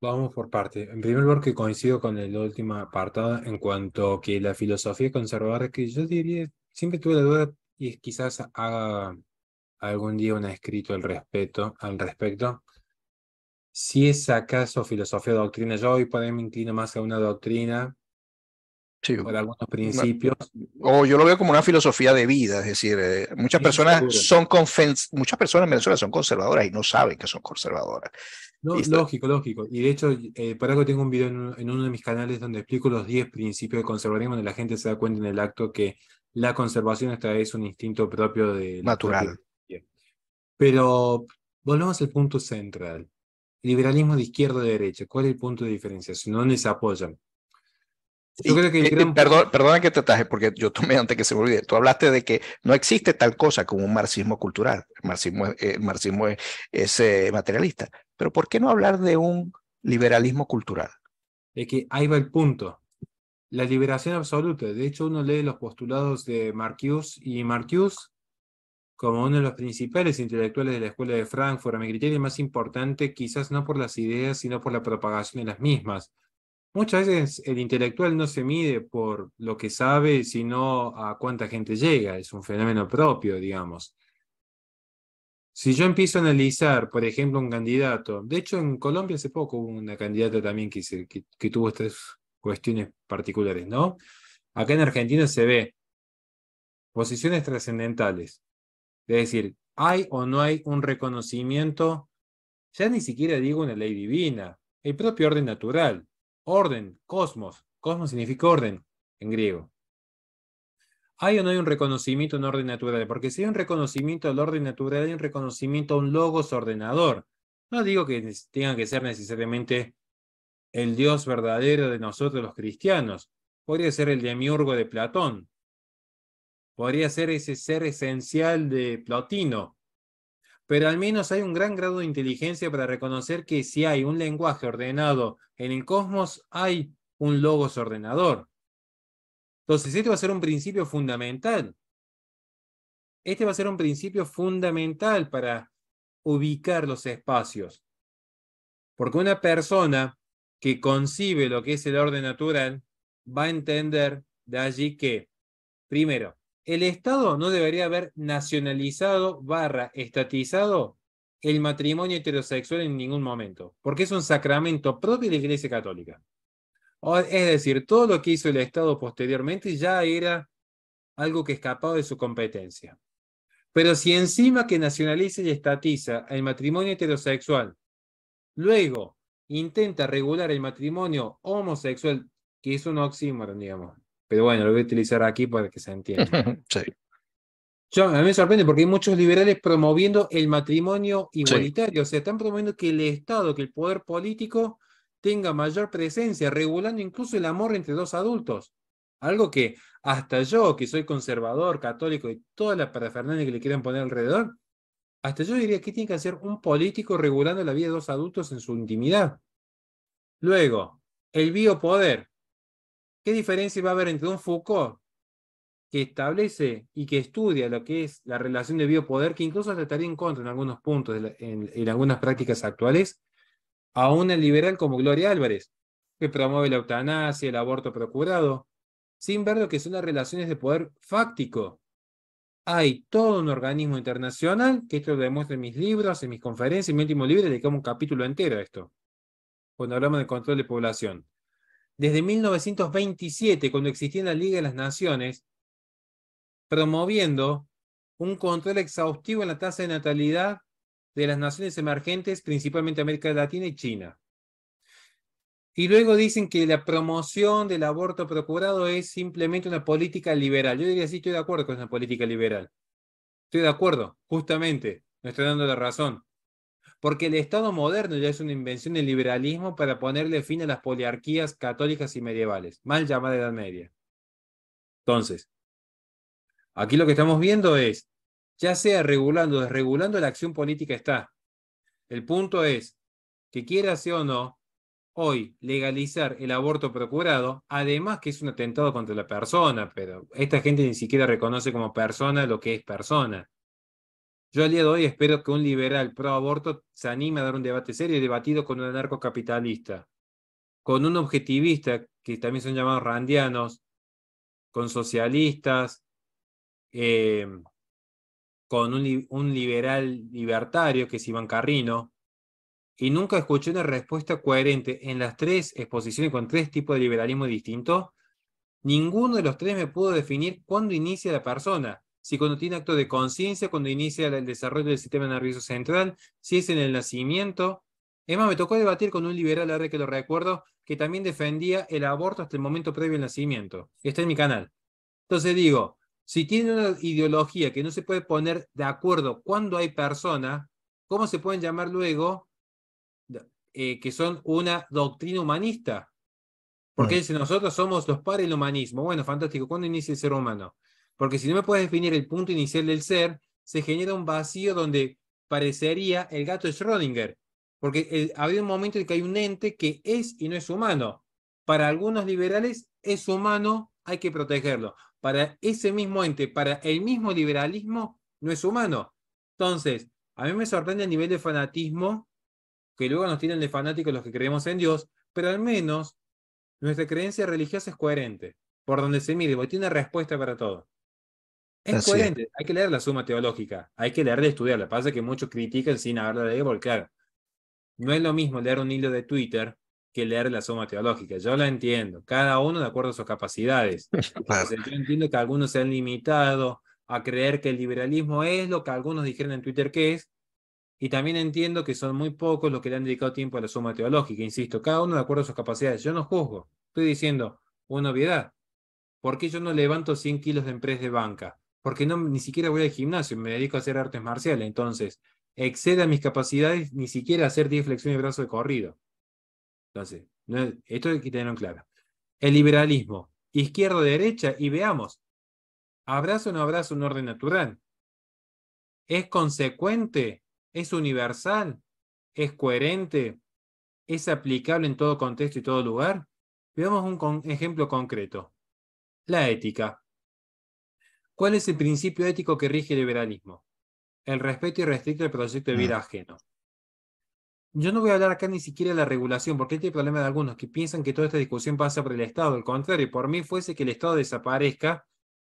Vamos por parte. En primer lugar, que coincido con el último apartado en cuanto que la filosofía conservadora, que yo diría, siempre tuve la duda y quizás haga algún día un escrito al respecto. Si es acaso filosofía o doctrina, yo hoy por ahí me inclino más a una doctrina Sí, por algunos una- principios. o yo lo veo como una filosofía de vida, es decir, muchas Sí, personas seguro. muchas personas en Venezuela son conservadoras y no saben que son conservadoras. No, Y lógico, lógico. Y de hecho, por algo tengo un video en uno de mis canales donde explico los 10 principios del conservadurismo, donde la gente se da cuenta en el acto que la conservación esta es un instinto propio de la propia natural. biología. Pero volvamos al punto central. Liberalismo de izquierda a derecha. ¿Cuál es el punto de diferenciación? ¿Dónde se apoyan? Yo Y, creo que el gran punto... perdona que te ataje, porque yo tomé antes que se me olvide. Tú hablaste de que no existe tal cosa como un marxismo cultural. El marxismo es materialista. Pero ¿por qué no hablar de un liberalismo cultural? Es que ahí va el punto. La liberación absoluta. De hecho, uno lee los postulados de Marcuse y Marcuse como uno de los principales intelectuales de la Escuela de Frankfurt, a mi criterio más importante, quizás no por las ideas, sino por la propagación de las mismas. Muchas veces el intelectual no se mide por lo que sabe, sino a cuánta gente llega. Es un fenómeno propio, digamos. Si yo empiezo a analizar, por ejemplo, un candidato, de hecho en Colombia hace poco hubo una candidata también que tuvo estas cuestiones particulares, ¿no? Acá en Argentina se ve posiciones trascendentales, es decir, hay o no hay un reconocimiento, ya ni siquiera digo una ley divina, el propio orden natural, orden, cosmos, cosmos significa orden en griego. ¿Hay o no hay un reconocimiento a un orden natural? Porque si hay un reconocimiento al orden natural, hay un reconocimiento a un logos ordenador. No digo que tenga que ser necesariamente el Dios verdadero de nosotros los cristianos. Podría ser el demiurgo de Platón. Podría ser ese ser esencial de Plotino. Pero al menos hay un gran grado de inteligencia para reconocer que si hay un lenguaje ordenado en el cosmos, hay un logos ordenador. Entonces, este va a ser un principio fundamental. Este va a ser un principio fundamental para ubicar los espacios. Porque una persona que concibe lo que es el orden natural va a entender de allí que, primero, el Estado no debería haber nacionalizado barra estatizado el matrimonio heterosexual en ningún momento, porque es un sacramento propio de la Iglesia Católica. Es decir, todo lo que hizo el Estado posteriormente ya era algo que escapaba de su competencia. Pero si encima que nacionaliza y estatiza el matrimonio heterosexual, luego intenta regular el matrimonio homosexual, que es un oxímoron, digamos. Pero bueno, lo voy a utilizar aquí para que se entienda. Sí, A mí me sorprende porque hay muchos liberales promoviendo el matrimonio sí. igualitario, o sea, están promoviendo que el Estado, que el poder político tenga mayor presencia, regulando incluso el amor entre dos adultos. Algo que hasta yo, que soy conservador, católico y toda la parafernalia que le quieran poner alrededor, hasta yo diría que tiene que hacer un político regulando la vida de dos adultos en su intimidad. Luego, el biopoder. ¿Qué diferencia va a haber entre un Foucault que establece y que estudia lo que es la relación de biopoder, que incluso hasta estaría en contra en algunos puntos, en algunas prácticas actuales, a una liberal como Gloria Álvarez, que promueve la eutanasia, el aborto procurado, sin ver lo que son las relaciones de poder fáctico? Hay todo un organismo internacional, que esto lo demuestro en mis libros, en mis conferencias, en mi último libro, dedicamos un capítulo entero a esto, cuando hablamos de control de población. Desde 1927, cuando existía la Liga de las Naciones, promoviendo un control exhaustivo en la tasa de natalidad de las naciones emergentes, principalmente América Latina y China. Y luego dicen que la promoción del aborto procurado es simplemente una política liberal. Yo diría, sí, estoy de acuerdo con esa política liberal. Estoy de acuerdo, justamente, me estoy dando la razón. Porque el Estado moderno ya es una invención del liberalismo para ponerle fin a las poliarquías católicas y medievales, mal llamada Edad Media. Entonces, aquí lo que estamos viendo es, ya sea regulando o desregulando, la acción política está. El punto es que quiera sea o no, hoy legalizar el aborto procurado, además que es un atentado contra la persona, pero esta gente ni siquiera reconoce como persona lo que es persona. Yo al día de hoy espero que un liberal pro aborto se anime a dar un debate serio y debatido con un anarcocapitalista, con un objetivista, que también son llamados randianos, con socialistas, eh, con un liberal libertario, que es Iván Carrino, y nunca escuché una respuesta coherente en las tres exposiciones con tres tipos de liberalismo distintos. Ninguno de los tres me pudo definir cuándo inicia la persona. Si cuando tiene acto de conciencia, cuando inicia el desarrollo del sistema nervioso central, si es en el nacimiento. Es más, me tocó debatir con un liberal, ahora que lo recuerdo, que también defendía el aborto hasta el momento previo al nacimiento. Está en mi canal. Entonces digo, si tiene una ideología que no se puede poner de acuerdo cuando hay persona, ¿cómo se pueden llamar luego que son una doctrina humanista? Porque Mm, dice, nosotros somos los padres del humanismo. Bueno, fantástico. ¿Cuándo inicia el ser humano? Porque si no me puedes definir el punto inicial del ser, se genera un vacío donde parecería el gato de Schrödinger. Porque había un momento en que hay un ente que es y no es humano. Para algunos liberales es humano, hay que protegerlo. Para ese mismo ente, para el mismo liberalismo, no es humano. Entonces, a mí me sorprende el nivel de fanatismo que luego nos tienen de fanáticos los que creemos en Dios, pero al menos nuestra creencia religiosa es coherente, por donde se mire, porque tiene respuesta para todo. Es así es. coherente, hay que leer la Suma Teológica, hay que leerla y estudiarla. Pasa que muchos critican sin haberla leído, porque claro, no es lo mismo leer un hilo de Twitter que leer la Suma Teológica. Yo la entiendo, cada uno de acuerdo a sus capacidades. Claro. Entonces, yo entiendo que algunos se han limitado a creer que el liberalismo es lo que algunos dijeron en Twitter que es, y también entiendo que son muy pocos los que le han dedicado tiempo a la Suma Teológica. Insisto, cada uno de acuerdo a sus capacidades. Yo no juzgo, estoy diciendo una obviedad. ¿Por qué yo no levanto 100 kilos de press de banca? Porque no, ni siquiera voy al gimnasio, me dedico a hacer artes marciales. Entonces, excede a mis capacidades ni siquiera hacer 10 flexiones de brazo de corrido. Entonces, esto hay que tenerlo en claro. El liberalismo, izquierda-derecha, y veamos, ¿abraza o no abraza un orden natural? ¿Es consecuente? ¿Es universal? ¿Es coherente? ¿Es aplicable en todo contexto y todo lugar? Veamos un ejemplo concreto. La ética. ¿Cuál es el principio ético que rige el liberalismo? El respeto irrestricto del proyecto de Mm, vida ajeno. Yo no voy a hablar acá ni siquiera de la regulación, porque este es el problema de algunos que piensan que toda esta discusión pasa por el Estado. Al contrario, por mí fuese que el Estado desaparezca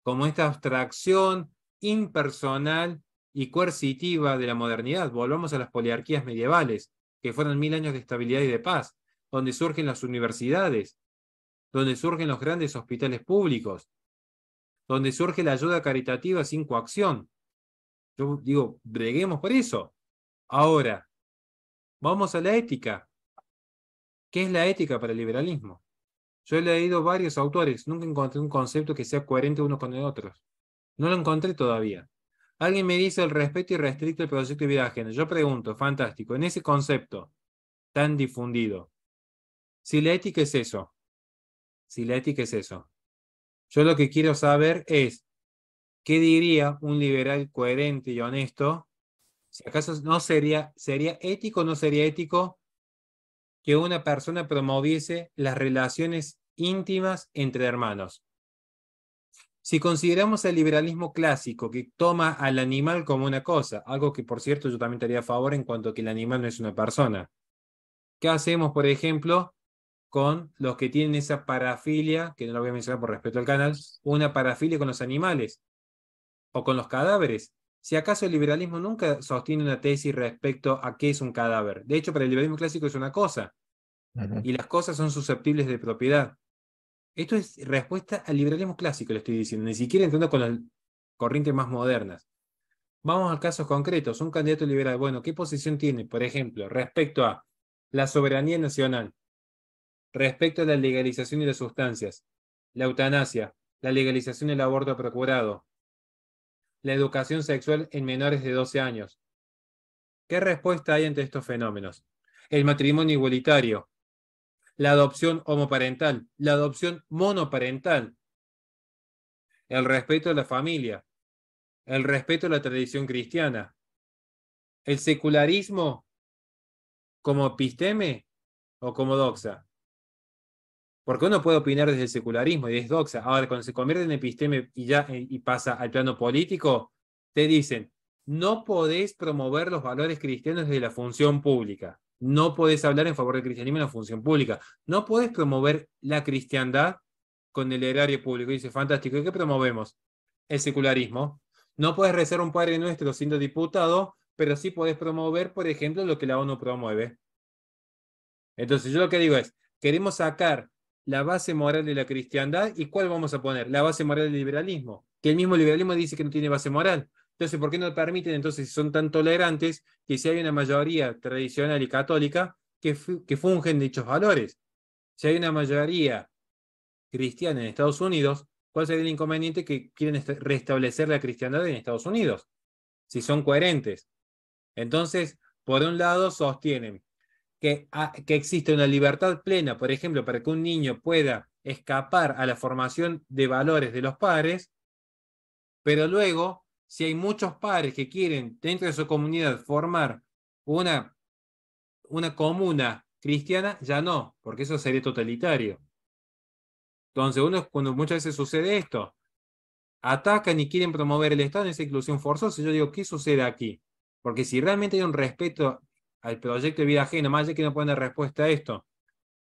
como esta abstracción impersonal y coercitiva de la modernidad. Volvamos a las poliarquías medievales, que fueron 1000 años de estabilidad y de paz, donde surgen las universidades, donde surgen los grandes hospitales públicos, donde surge la ayuda caritativa sin coacción. Yo digo, breguemos por eso. Ahora, vamos a la ética. ¿Qué es la ética para el liberalismo? Yo he leído varios autores, nunca encontré un concepto que sea coherente uno con el otro. No lo encontré todavía. Alguien me dice el respeto irrestricto del proyecto de vida ajena. Yo pregunto, fantástico, en ese concepto tan difundido, si la ética es eso, si la ética es eso, yo lo que quiero saber es, ¿qué diría un liberal coherente y honesto? Si acaso no sería ético o no sería ético que una persona promoviese las relaciones íntimas entre hermanos. Si consideramos el liberalismo clásico que toma al animal como una cosa, algo que por cierto yo también estaría a favor en cuanto a que el animal no es una persona, ¿qué hacemos, por ejemplo, con los que tienen esa parafilia, que no lo voy a mencionar por respeto al canal, una parafilia con los animales o con los cadáveres? Si acaso el liberalismo nunca sostiene una tesis respecto a qué es un cadáver. De hecho, para el liberalismo clásico es una cosa, ujú. y las cosas son susceptibles de propiedad. Esto es respuesta al liberalismo clásico, le estoy diciendo, ni siquiera entrando con las corrientes más modernas. Vamos a casos concretos. Un candidato liberal, bueno, ¿qué posición tiene, por ejemplo, respecto a la soberanía nacional, respecto a la legalización de las sustancias, la eutanasia, la legalización del aborto procurado, la educación sexual en menores de 12 años? ¿Qué respuesta hay ante estos fenómenos? El matrimonio igualitario, la adopción homoparental, la adopción monoparental, el respeto a la familia, el respeto a la tradición cristiana, el secularismo como episteme o como doxa. Porque uno puede opinar desde el secularismo y es doxa. Ahora, cuando se convierte en episteme y ya y pasa al plano político, te dicen, no podés promover los valores cristianos desde la función pública. No podés hablar en favor del cristianismo en la función pública. No podés promover la cristiandad con el erario público. Y dice, fantástico, ¿y qué promovemos? El secularismo. No podés rezar un Padre Nuestro siendo diputado, pero sí podés promover, por ejemplo, lo que la ONU promueve. Entonces, yo lo que digo es, queremos sacar la base moral de la cristiandad, ¿y cuál vamos a poner? La base moral del liberalismo, que el mismo liberalismo dice que no tiene base moral. Entonces, ¿por qué no permiten, entonces, si son tan tolerantes, que si hay una mayoría tradicional y católica, que fungen dichos valores? Si hay una mayoría cristiana en Estados Unidos, ¿cuál sería el inconveniente que quieren restablecer la cristiandad en Estados Unidos? Si son coherentes. Entonces, por un lado, sostienen que existe una libertad plena, por ejemplo, para que un niño pueda escapar a la formación de valores de los padres, pero luego, si hay muchos padres que quieren dentro de su comunidad formar una, una comuna cristiana, ya no, porque eso sería totalitario. Entonces, cuando muchas veces sucede esto, atacan y quieren promover el Estado en esa inclusión forzosa. Yo digo, ¿qué sucede aquí? Porque si realmente hay un respeto al proyecto de vida ajena, más allá que no pueden dar respuesta a esto,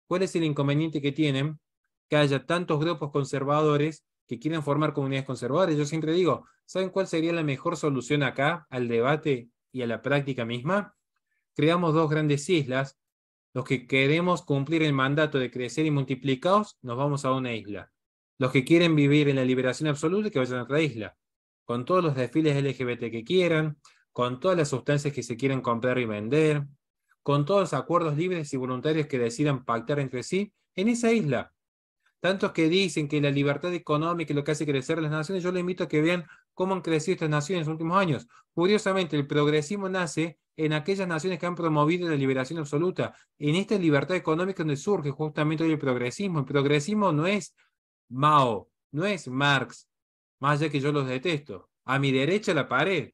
¿cuál es el inconveniente que tienen que haya tantos grupos conservadores que quieren formar comunidades conservadoras? Yo siempre digo, ¿saben cuál sería la mejor solución acá al debate y a la práctica misma? Creamos dos grandes islas. Los que queremos cumplir el mandato de crecer y multiplicados, nos vamos a una isla. Los que quieren vivir en la liberación absoluta, que vayan a otra isla. Con todos los desfiles LGBT que quieran, con todas las sustancias que se quieran comprar y vender, con todos los acuerdos libres y voluntarios que decidan pactar entre sí, en esa isla. Tantos que dicen que la libertad económica es lo que hace crecer las naciones, yo les invito a que vean cómo han crecido estas naciones en los últimos años. Curiosamente, el progresismo nace en aquellas naciones que han promovido la liberación absoluta. En esta libertad económica donde surge justamente hoy el progresismo. El progresismo no es Mao, no es Marx, más allá que yo los detesto. A mi derecha la pared.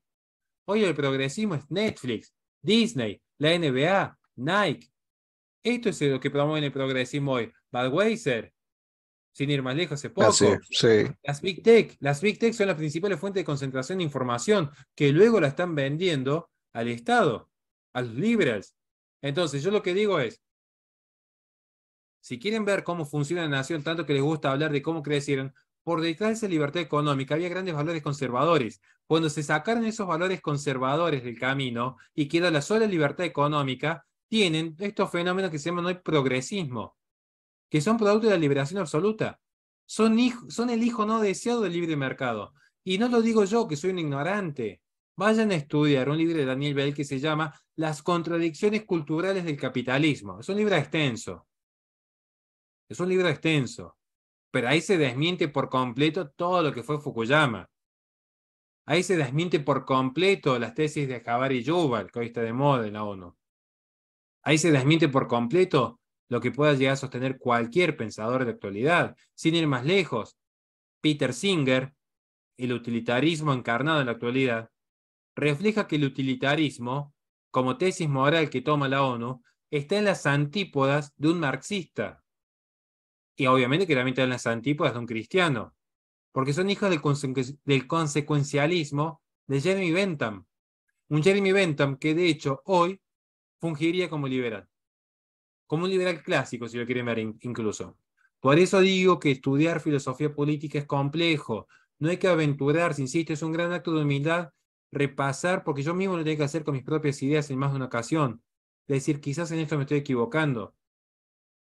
Hoy el progresismo es Netflix, Disney, la NBA, Nike. Esto es lo que promueve el progresismo hoy. Budweiser, sin ir más lejos, hace Así, poco. sí. Las Big Tech son las principales fuentes de concentración de información que luego la están vendiendo al Estado, a los liberals. Entonces, yo lo que digo es, si quieren ver cómo funciona la nación, tanto que les gusta hablar de cómo crecieron, por detrás de esa libertad económica había grandes valores conservadores. Cuando se sacaron esos valores conservadores del camino y queda la sola libertad económica, tienen estos fenómenos que se llaman hoy progresismo, que son producto de la liberación absoluta. Son el hijo no deseado del libre mercado. Y no lo digo yo, que soy un ignorante. Vayan a estudiar un libro de Daniel Bell que se llama Las contradicciones culturales del capitalismo. Es un libro extenso. Es un libro extenso. Pero ahí se desmiente por completo todo lo que fue Fukuyama. Ahí se desmiente por completo las tesis de Jabari y Yuval, que hoy está de moda en la ONU. Ahí se desmiente por completo lo que pueda llegar a sostener cualquier pensador de actualidad. Sin ir más lejos, Peter Singer, el utilitarismo encarnado en la actualidad, refleja que el utilitarismo, como tesis moral que toma la ONU, está en las antípodas de un marxista. Y obviamente que también está en las antípodas de un cristiano, porque son hijos del consecuencialismo de Jeremy Bentham. Un Jeremy Bentham que de hecho hoy fungiría como un liberal clásico, si lo quieren ver incluso. Por eso digo que estudiar filosofía política es complejo. No hay que aventurarse, insisto, es un gran acto de humildad repasar, porque yo mismo lo tengo que hacer con mis propias ideas en más de una ocasión. Decir, quizás en esto me estoy equivocando.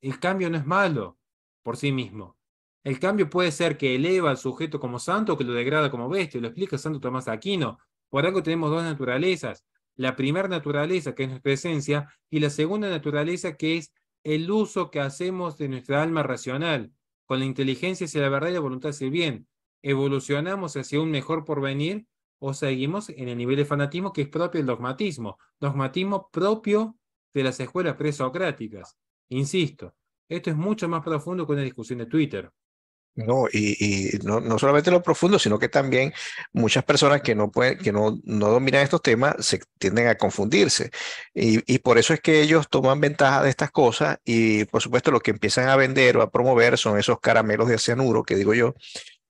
El cambio no es malo por sí mismo. El cambio puede ser que eleva al sujeto como santo o que lo degrada como bestia. Lo explica Santo Tomás de Aquino. Por algo tenemos dos naturalezas. La primera naturaleza, que es nuestra esencia, y la segunda naturaleza, que es el uso que hacemos de nuestra alma racional, con la inteligencia hacia la verdad y la voluntad hacia el bien. ¿Evolucionamos hacia un mejor porvenir o seguimos en el nivel de fanatismo que es propio del dogmatismo? Dogmatismo propio de las escuelas presocráticas. Insisto, esto es mucho más profundo que una discusión de Twitter. No, y no, no solamente lo profundo, sino que también muchas personas que no pueden, que no dominan estos temas se tienden a confundirse. Y por eso es que ellos toman ventaja de estas cosas y por supuesto lo que empiezan a vender o a promover son esos caramelos de cianuro, que digo yo,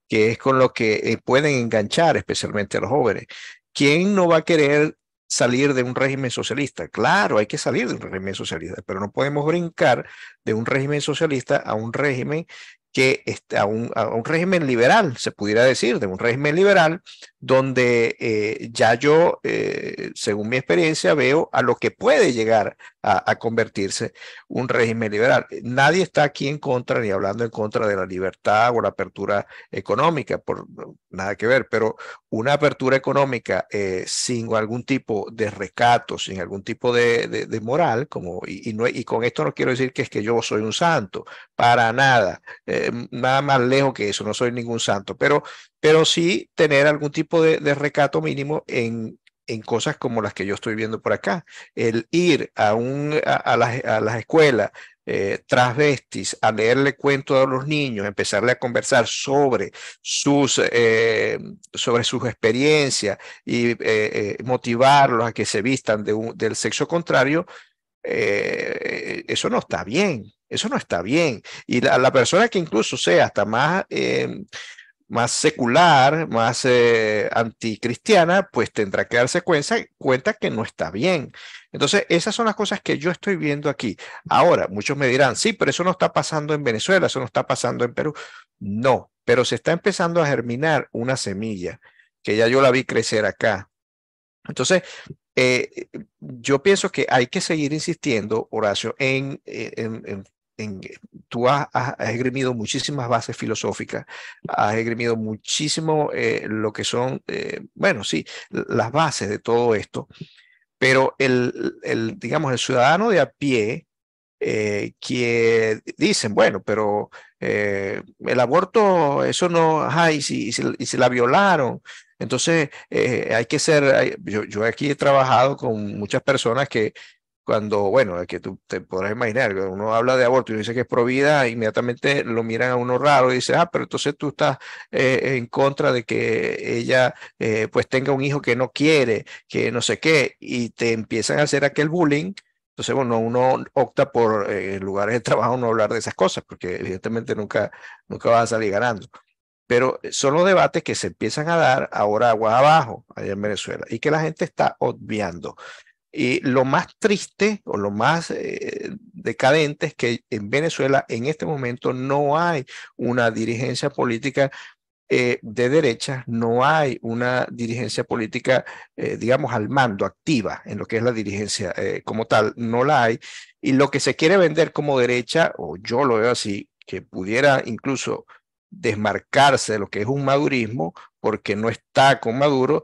que es con lo que pueden enganchar especialmente a los jóvenes. ¿quién no va a querer salir de un régimen socialista? Claro, hay que salir de un régimen socialista, pero no podemos brincar de un régimen socialista a un régimen a un régimen liberal, se pudiera decir, de un régimen liberal donde ya yo, según mi experiencia, veo a lo que puede llegar a convertirse un régimen liberal. Nadie está aquí en contra ni hablando en contra de la libertad o la apertura económica, por nada que ver, pero una apertura económica sin algún tipo de recato, sin algún tipo de moral, y con esto no quiero decir que es que yo soy un santo, para nada, nada más lejos que eso, no soy ningún santo, pero sí tener algún tipo de recato mínimo en cosas como las que yo estoy viendo por acá. El ir a las escuelas transvestis, a leerle cuentos a los niños, empezarle a conversar sobre sus experiencias y motivarlos a que se vistan del sexo contrario, eso no está bien. Eso no está bien. Y la persona que incluso sea hasta más secular, más anticristiana, pues tendrá que darse cuenta que no está bien. Entonces, esas son las cosas que yo estoy viendo aquí. Ahora, muchos me dirán, sí, pero eso no está pasando en Venezuela, eso no está pasando en Perú. No, pero se está empezando a germinar una semilla que ya yo la vi crecer acá. Entonces, eh, yo pienso que hay que seguir insistiendo, Horacio, en tú has esgrimido muchísimas bases filosóficas, has esgrimido muchísimo lo que son, bueno, sí, las bases de todo esto, pero digamos, el ciudadano de a pie, que dicen, bueno, pero el aborto, eso no, ajá, y si la violaron, entonces hay que ser, yo aquí he trabajado con muchas personas que cuando, bueno, que tú te podrás imaginar, cuando uno habla de aborto y dice que es pro vida, inmediatamente lo miran a uno raro y dice, ah, pero entonces tú estás en contra de que ella pues tenga un hijo que no quiere, que no sé qué, y te empiezan a hacer aquel bullying. Entonces, bueno, uno opta por en lugares de trabajo no hablar de esas cosas, porque evidentemente nunca vas a salir ganando. Pero son los debates que se empiezan a dar ahora aguas abajo, allá en Venezuela, y que la gente está obviando. Y lo más triste o lo más decadente es que en Venezuela en este momento no hay una dirigencia política de derecha, no hay una dirigencia política, digamos, al mando, activa en lo que es la dirigencia como tal, no la hay. Y lo que se quiere vender como derecha, o yo lo veo así, que pudiera incluso desmarcarse de lo que es un madurismo, porque no está con Maduro,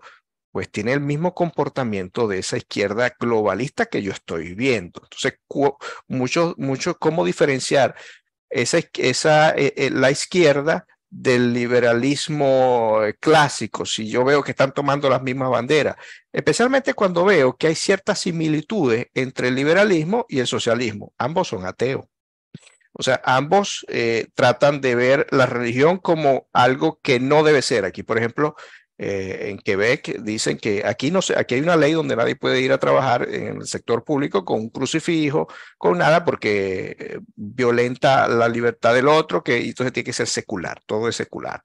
pues tiene el mismo comportamiento de esa izquierda globalista que yo estoy viendo. Entonces, ¿cómo diferenciar la izquierda del liberalismo clásico? Si yo veo que están tomando las mismas banderas, especialmente cuando veo que hay ciertas similitudes entre el liberalismo y el socialismo. Ambos son ateos. O sea, ambos tratan de ver la religión como algo que no debe ser. Aquí, por ejemplo, en Quebec dicen que aquí no sé, aquí hay una ley donde nadie puede ir a trabajar en el sector público con un crucifijo, con nada, porque violenta la libertad del otro, y entonces tiene que ser secular, todo es secular.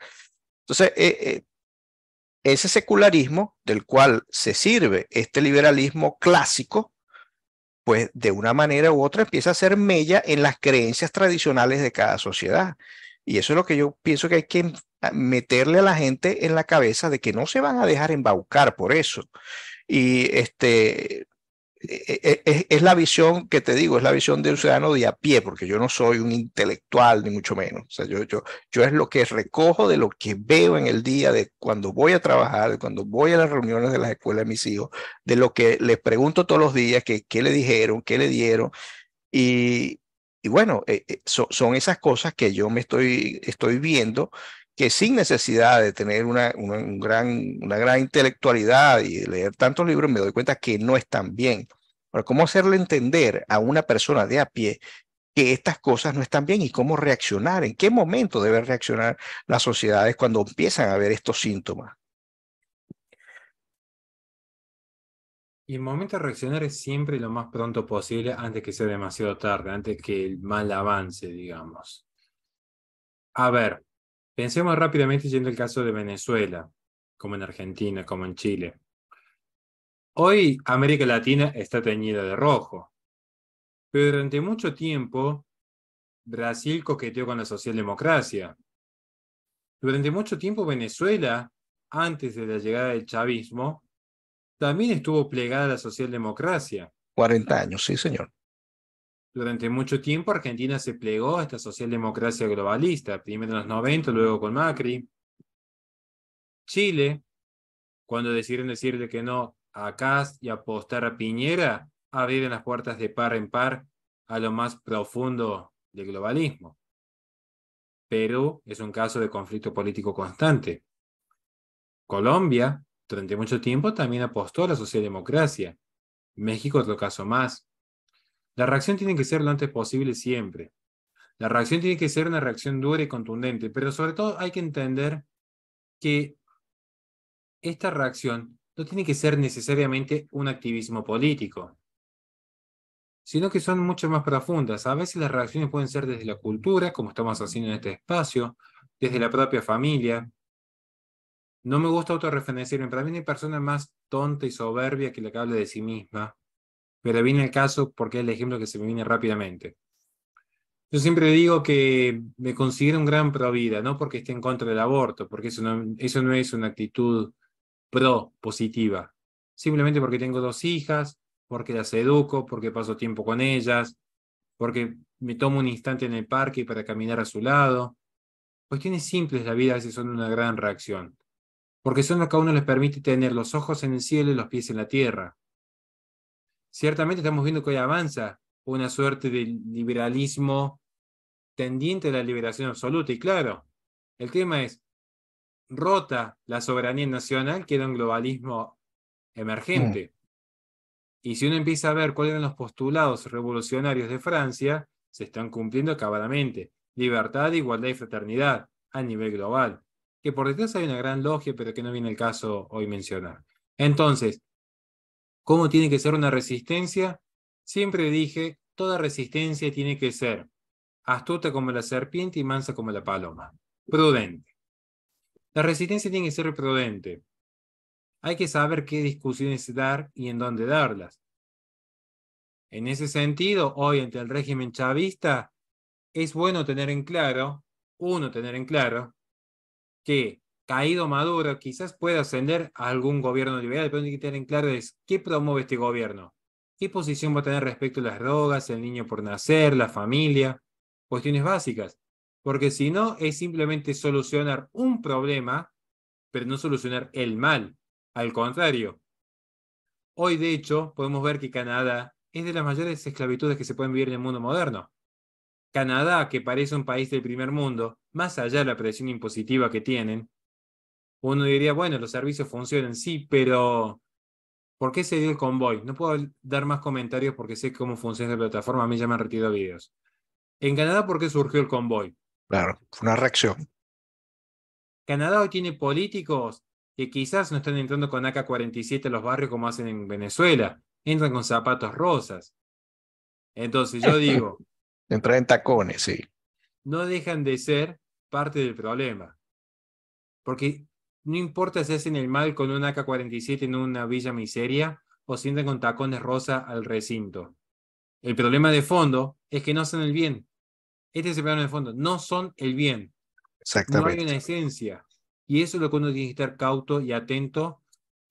Entonces, ese secularismo del cual se sirve este liberalismo clásico, pues de una manera u otra empieza a ser mella en las creencias tradicionales de cada sociedad. Y eso es lo que yo pienso que hay que meterle a la gente en la cabeza de que no se van a dejar embaucar por eso. Y es la visión que te digo, es la visión de un ciudadano de a pie, porque yo no soy un intelectual, ni mucho menos. O sea, yo es lo que recojo de lo que veo en el día, de cuando voy a trabajar, de cuando voy a las reuniones de las escuelas de mis hijos, de lo que les pregunto todos los días, que, qué le dijeron, qué le dieron. Y, y bueno, son esas cosas que yo estoy viendo que sin necesidad de tener una gran intelectualidad y de leer tantos libros, me doy cuenta que no están bien. Ahora, ¿cómo hacerle entender a una persona de a pie que estas cosas no están bien y cómo reaccionar? ¿En qué momento deben reaccionar las sociedades cuando empiezan a ver estos síntomas? Y el momento de reaccionar es siempre lo más pronto posible antes que sea demasiado tarde, antes que el mal avance, digamos. A ver, pensemos rápidamente yendo el caso de Venezuela, como en Argentina, como en Chile. Hoy América Latina está teñida de rojo, pero durante mucho tiempo Brasil coqueteó con la socialdemocracia. Durante mucho tiempo Venezuela, antes de la llegada del chavismo, también estuvo plegada a la socialdemocracia. 40 años, sí, señor. Durante mucho tiempo Argentina se plegó a esta socialdemocracia globalista, primero en los 90, luego con Macri. Chile, cuando decidieron decirle que no a Kast y apostar a Piñera, abrieron las puertas de par en par a lo más profundo del globalismo. Perú es un caso de conflicto político constante. Colombia, durante mucho tiempo, también apostó a la socialdemocracia. México, otro caso más. La reacción tiene que ser lo antes posible siempre. La reacción tiene que ser una reacción dura y contundente, pero sobre todo hay que entender que esta reacción no tiene que ser necesariamente un activismo político, sino que son mucho más profundas. A veces las reacciones pueden ser desde la cultura, como estamos haciendo en este espacio, desde la propia familia. No me gusta autorreferenciarme, para mí no hay persona más tonta y soberbia que la que habla de sí misma, pero viene el caso porque es el ejemplo que se me viene rápidamente. Yo siempre digo que me considero un gran pro vida, no porque esté en contra del aborto, porque eso no es una actitud pro positiva. Simplemente porque tengo dos hijas, porque las educo, porque paso tiempo con ellas, porque me tomo un instante en el parque para caminar a su lado. Cuestiones simples de la vida a veces son una gran reacción, porque son lo que a uno les permite tener los ojos en el cielo y los pies en la tierra. Ciertamente estamos viendo que hoy avanza una suerte de liberalismo tendiente a la liberación absoluta, y claro, el tema es, rota la soberanía nacional, queda un globalismo Mm. emergente. Y si uno empieza a ver cuáles eran los postulados revolucionarios de Francia, se están cumpliendo acabadamente. Libertad, igualdad y fraternidad a nivel global. Que por detrás hay una gran logia, pero que no viene el caso hoy mencionar. Entonces, ¿cómo tiene que ser una resistencia? Siempre dije, toda resistencia tiene que ser astuta como la serpiente y mansa como la paloma. Prudente. La resistencia tiene que ser prudente. Hay que saber qué discusiones dar y en dónde darlas. En ese sentido, hoy ante el régimen chavista, es bueno tener en claro, tener en claro, que caído Maduro quizás pueda ascender a algún gobierno liberal, pero hay que tener en claro es qué promueve este gobierno, qué posición va a tener respecto a las drogas, el niño por nacer, la familia, cuestiones básicas. Porque si no, es simplemente solucionar un problema, pero no solucionar el mal. Al contrario, hoy, de hecho, podemos ver que Canadá es de las mayores esclavitudes que se pueden vivir en el mundo moderno. Canadá, que parece un país del primer mundo, más allá de la presión impositiva que tienen, uno diría, bueno, los servicios funcionan, sí, pero ¿por qué se dio el convoy? No puedo dar más comentarios porque sé cómo funciona la plataforma, a mí ya me han retirado videos. En Canadá, ¿por qué surgió el convoy? Claro, fue una reacción. Canadá hoy tiene políticos que quizás no están entrando con AK-47 a los barrios como hacen en Venezuela, entran con zapatos rosas. Entonces yo digo, Entrar en tacones, sí. no dejan de ser parte del problema. Porque no importa si hacen el mal con un AK-47 en una villa miseria o si entran con tacones rosa al recinto. El problema de fondo es que no son el bien. Este es el problema de fondo. No son el bien. No hay una Exactamente. esencia. Y eso es lo que uno tiene que estar cauto y atento.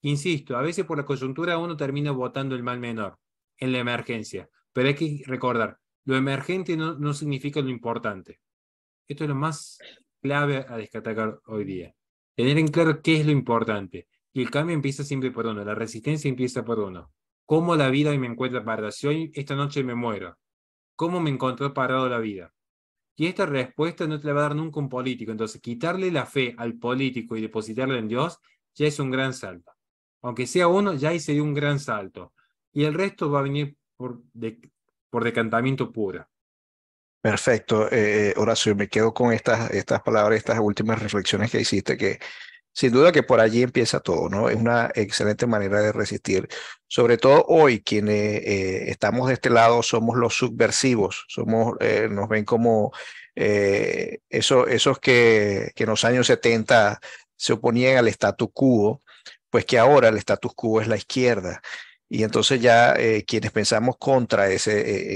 Insisto, a veces por la coyuntura uno termina votando el mal menor en la emergencia. Pero hay que recordar, lo emergente no significa lo importante. Esto es lo más clave a destacar hoy día. Tener en claro qué es lo importante. Y el cambio empieza siempre por uno, la resistencia empieza por uno. ¿Cómo la vida hoy me encuentra parada? Si hoy, esta noche me muero, ¿cómo me encontró parado la vida? Y esta respuesta no te la va a dar nunca un político. Entonces, quitarle la fe al político y depositarla en Dios ya es un gran salto. Aunque sea uno, ya ahí sería un gran salto. Y el resto va a venir por decantamiento puro. Perfecto, Horacio, me quedo con estas palabras, estas últimas reflexiones que hiciste, que sin duda que por allí empieza todo, ¿no? Es una excelente manera de resistir. Sobre todo hoy, quienes estamos de este lado somos los subversivos, nos ven como esos que en los años 70 se oponían al statu quo, pues que ahora el status quo es la izquierda. Y entonces ya quienes pensamos contra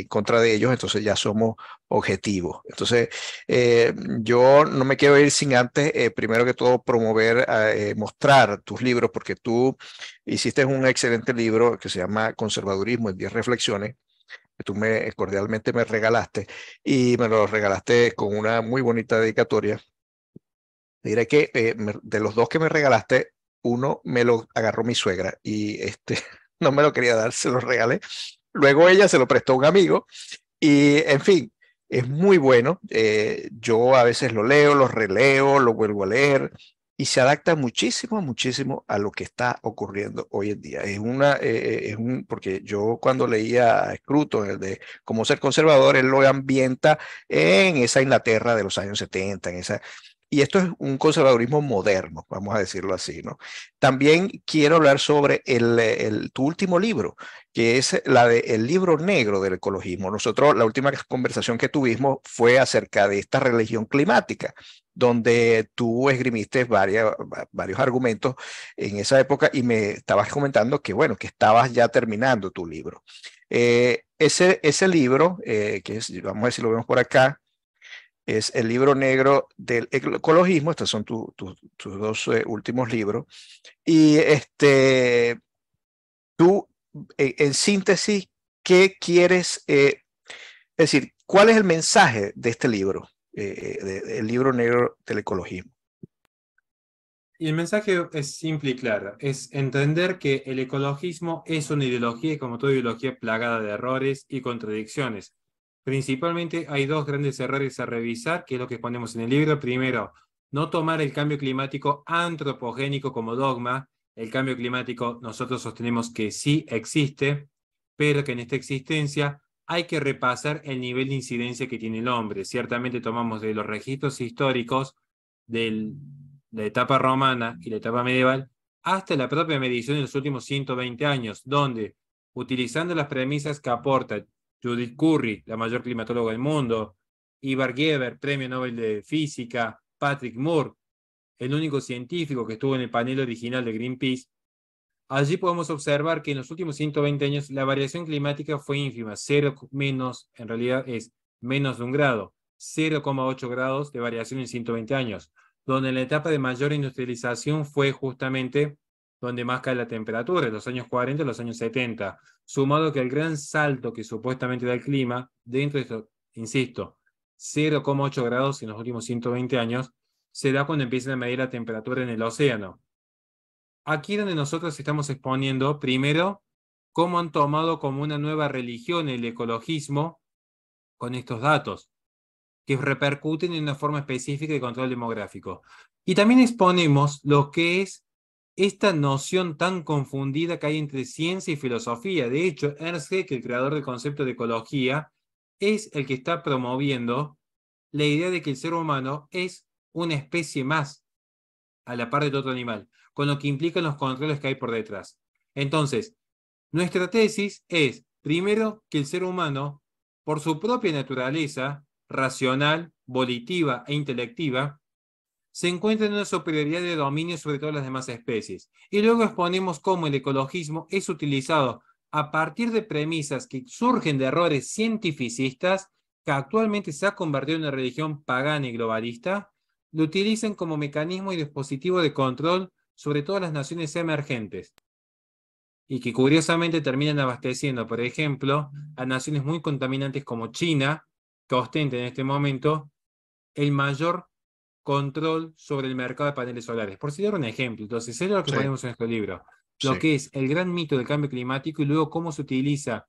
contra de ellos, entonces ya somos objetivos. Entonces, yo no me quiero ir sin antes, primero que todo, promover, mostrar tus libros, porque tú hiciste un excelente libro que se llama Conservadurismo en 10 reflexiones, que tú cordialmente me regalaste, y me lo regalaste con una muy bonita dedicatoria. Diré que de los dos que me regalaste, uno me lo agarró mi suegra y no me lo quería dar, se lo regalé. Luego ella se lo prestó a un amigo y, en fin, es muy bueno. Yo a veces lo leo, lo releo, lo vuelvo a leer y se adapta muchísimo, muchísimo a lo que está ocurriendo hoy en día. Porque yo cuando leía a Scruton, el de Cómo ser conservador, él lo ambienta en esa Inglaterra de los años 70, y esto es un conservadurismo moderno, vamos a decirlo así, ¿no? También quiero hablar sobre tu último libro, que es el libro negro del ecologismo. Nosotros, la última conversación que tuvimos fue acerca de esta religión climática, donde tú esgrimiste varios argumentos en esa época y me estabas comentando que, bueno, que estabas ya terminando tu libro. Ese libro, vamos a ver si lo vemos por acá, es el libro negro del ecologismo. Estos son tus dos últimos libros. Y tú, en síntesis, ¿qué quieres? Es decir, ¿cuál es el mensaje de este libro, el libro negro del ecologismo? Y el mensaje es simple y claro, es entender que el ecologismo es una ideología y como toda ideología plagada de errores y contradicciones. Principalmente hay dos grandes errores a revisar, que es lo que ponemos en el libro. Primero, no tomar el cambio climático antropogénico como dogma. El cambio climático nosotros sostenemos que sí existe, pero que en esta existencia hay que repasar el nivel de incidencia que tiene el hombre. Ciertamente tomamos de los registros históricos de la etapa romana y la etapa medieval hasta la propia medición de los últimos 120 años, donde, utilizando las premisas que aporta Judith Curry, la mayor climatóloga del mundo, Ivar Geber, premio Nobel de Física, Patrick Moore, el único científico que estuvo en el panel original de Greenpeace, allí podemos observar que en los últimos 120 años la variación climática fue ínfima, cero menos, en realidad es menos de un grado, 0,8 grados de variación en 120 años, donde en la etapa de mayor industrialización fue justamente donde más cae la temperatura, en los años 40 y los años 70, sumado que el gran salto que supuestamente da el clima, dentro de esto, insisto, 0,8 grados en los últimos 120 años, se da cuando empiezan a medir la temperatura en el océano. Aquí donde nosotros estamos exponiendo, primero, cómo han tomado como una nueva religión el ecologismo con estos datos, que repercuten en una forma específica de control demográfico. Y también exponemos lo que es esta noción tan confundida que hay entre ciencia y filosofía. De hecho, Ernst Haeckel, el creador del concepto de ecología, es el que está promoviendo la idea de que el ser humano es una especie más a la par de todo otro animal, con lo que implican los controles que hay por detrás. Entonces, nuestra tesis es, primero, que el ser humano, por su propia naturaleza racional, volitiva e intelectiva, se encuentra en una superioridad de dominio sobre todas las demás especies. Y luego exponemos cómo el ecologismo es utilizado a partir de premisas que surgen de errores cientificistas, que actualmente se ha convertido en una religión pagana y globalista, lo utilizan como mecanismo y dispositivo de control sobre todas las naciones emergentes y que curiosamente terminan abasteciendo, por ejemplo, a naciones muy contaminantes como China, que ostenta en este momento el mayor control sobre el mercado de paneles solares. Por citar un ejemplo, entonces, es lo que Sí, ponemos en este libro, lo sí. que es el gran mito del cambio climático y luego cómo se utiliza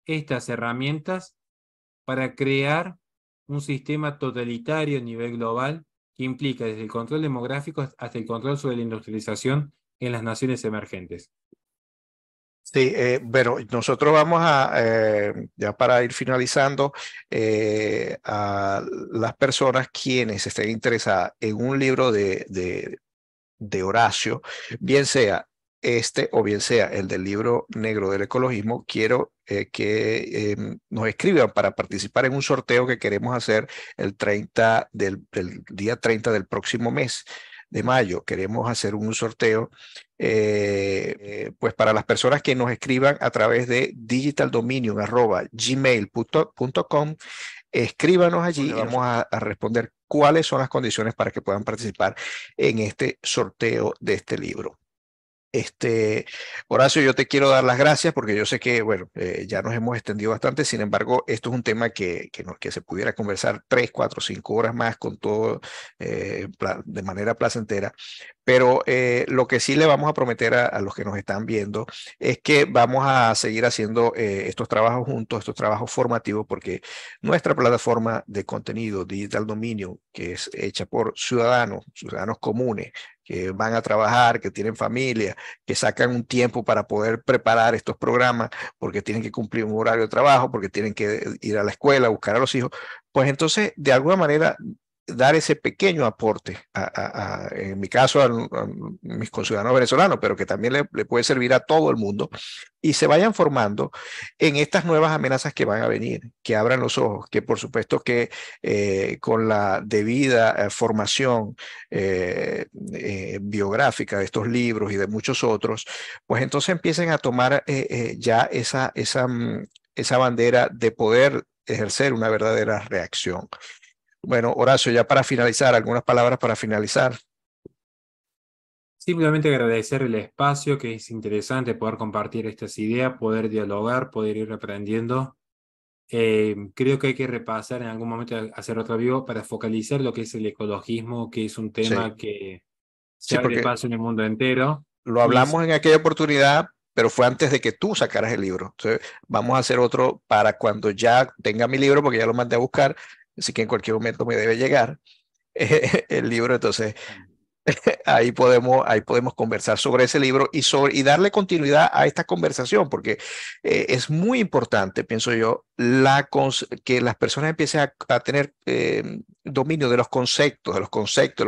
estas herramientas para crear un sistema totalitario a nivel global que implica desde el control demográfico hasta el control sobre la industrialización en las naciones emergentes. Sí, bueno, nosotros vamos ya para ir finalizando, a las personas quienes estén interesadas en un libro de Horacio, bien sea o bien sea el del libro negro del ecologismo, quiero que nos escriban para participar en un sorteo que queremos hacer el día 30 del próximo mes. de mayo queremos hacer un sorteo, pues para las personas que nos escriban a través de digitaldominion@gmail.com, escríbanos allí y vamos a responder cuáles son las condiciones para que puedan participar en este sorteo de este libro. Horacio, yo te quiero dar las gracias porque yo sé que, bueno, ya nos hemos extendido bastante. Sin embargo, esto es un tema que se pudiera conversar 3, 4, 5 horas más con todo de manera placentera. Pero lo que sí le vamos a prometer a los que nos están viendo es que vamos a seguir haciendo estos trabajos juntos, estos trabajos formativos, porque nuestra plataforma de contenido Digital Dominion, que es hecha por ciudadanos comunes, que van a trabajar, que tienen familia, que sacan un tiempo para poder preparar estos programas, porque tienen que cumplir un horario de trabajo, porque tienen que ir a la escuela, buscar a los hijos, pues entonces, de alguna manera, dar ese pequeño aporte, en mi caso, a mis conciudadanos venezolanos, pero que también le puede servir a todo el mundo, y se vayan formando en estas nuevas amenazas que van a venir, que abran los ojos, que por supuesto que con la debida formación biográfica de estos libros y de muchos otros, pues entonces empiecen a tomar ya esa bandera de poder ejercer una verdadera reacción. Bueno, Horacio, ya para finalizar, algunas palabras para finalizar. Simplemente agradecer el espacio, que es interesante poder compartir estas ideas, poder dialogar, poder ir aprendiendo. Creo que hay que repasar en algún momento, hacer otro vivo para focalizar lo que es el ecologismo, que es un Sí, tema que se sí, abre porque paso en el mundo entero. lo Y hablamos en aquella oportunidad, pero fue antes de que tú sacaras el libro. Entonces, vamos a hacer otro para cuando ya tenga mi libro, porque ya lo mandé a buscar, así que en cualquier momento me debe llegar el libro. Entonces, ahí podemos conversar sobre ese libro y darle continuidad a esta conversación, porque es muy importante, pienso yo, que las personas empiecen a tener dominio de los conceptos, lo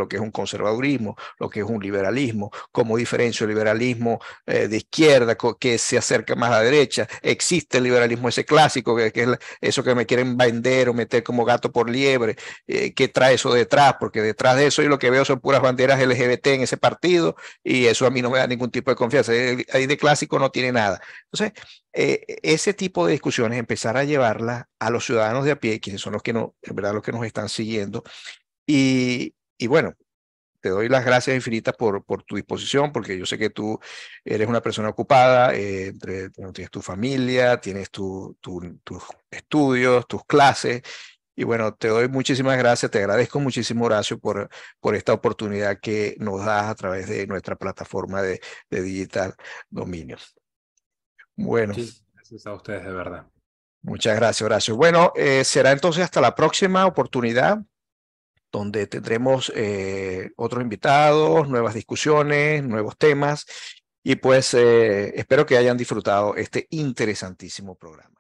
que es un conservadurismo, lo que es un liberalismo, cómo diferencio el liberalismo de izquierda, que se acerca más a la derecha. Existe el liberalismo ese clásico, que es eso que me quieren vender o meter como gato por liebre, qué trae eso detrás, porque detrás de eso yo lo que veo son puras banderas LGBT en ese partido y eso a mí no me da ningún tipo de confianza. Ahí de clásico no tiene nada. Entonces, ese tipo de discusiones, empezar a llevarlas a los ciudadanos de a pie, quienes son los que no, en verdad, los que nos están siguiendo. Y bueno, te doy las gracias infinitas por tu disposición, porque yo sé que tú eres una persona ocupada, tienes tu familia, tienes tus estudios, tus clases, y bueno, te doy muchísimas gracias, te agradezco muchísimo, Horacio, por esta oportunidad que nos das a través de nuestra plataforma de Digital Dominio. Bueno, muchísimas gracias a ustedes, de verdad. muchas gracias, Horacio. Bueno, será entonces hasta la próxima oportunidad, donde tendremos otros invitados, nuevas discusiones, nuevos temas, y pues espero que hayan disfrutado este interesantísimo programa.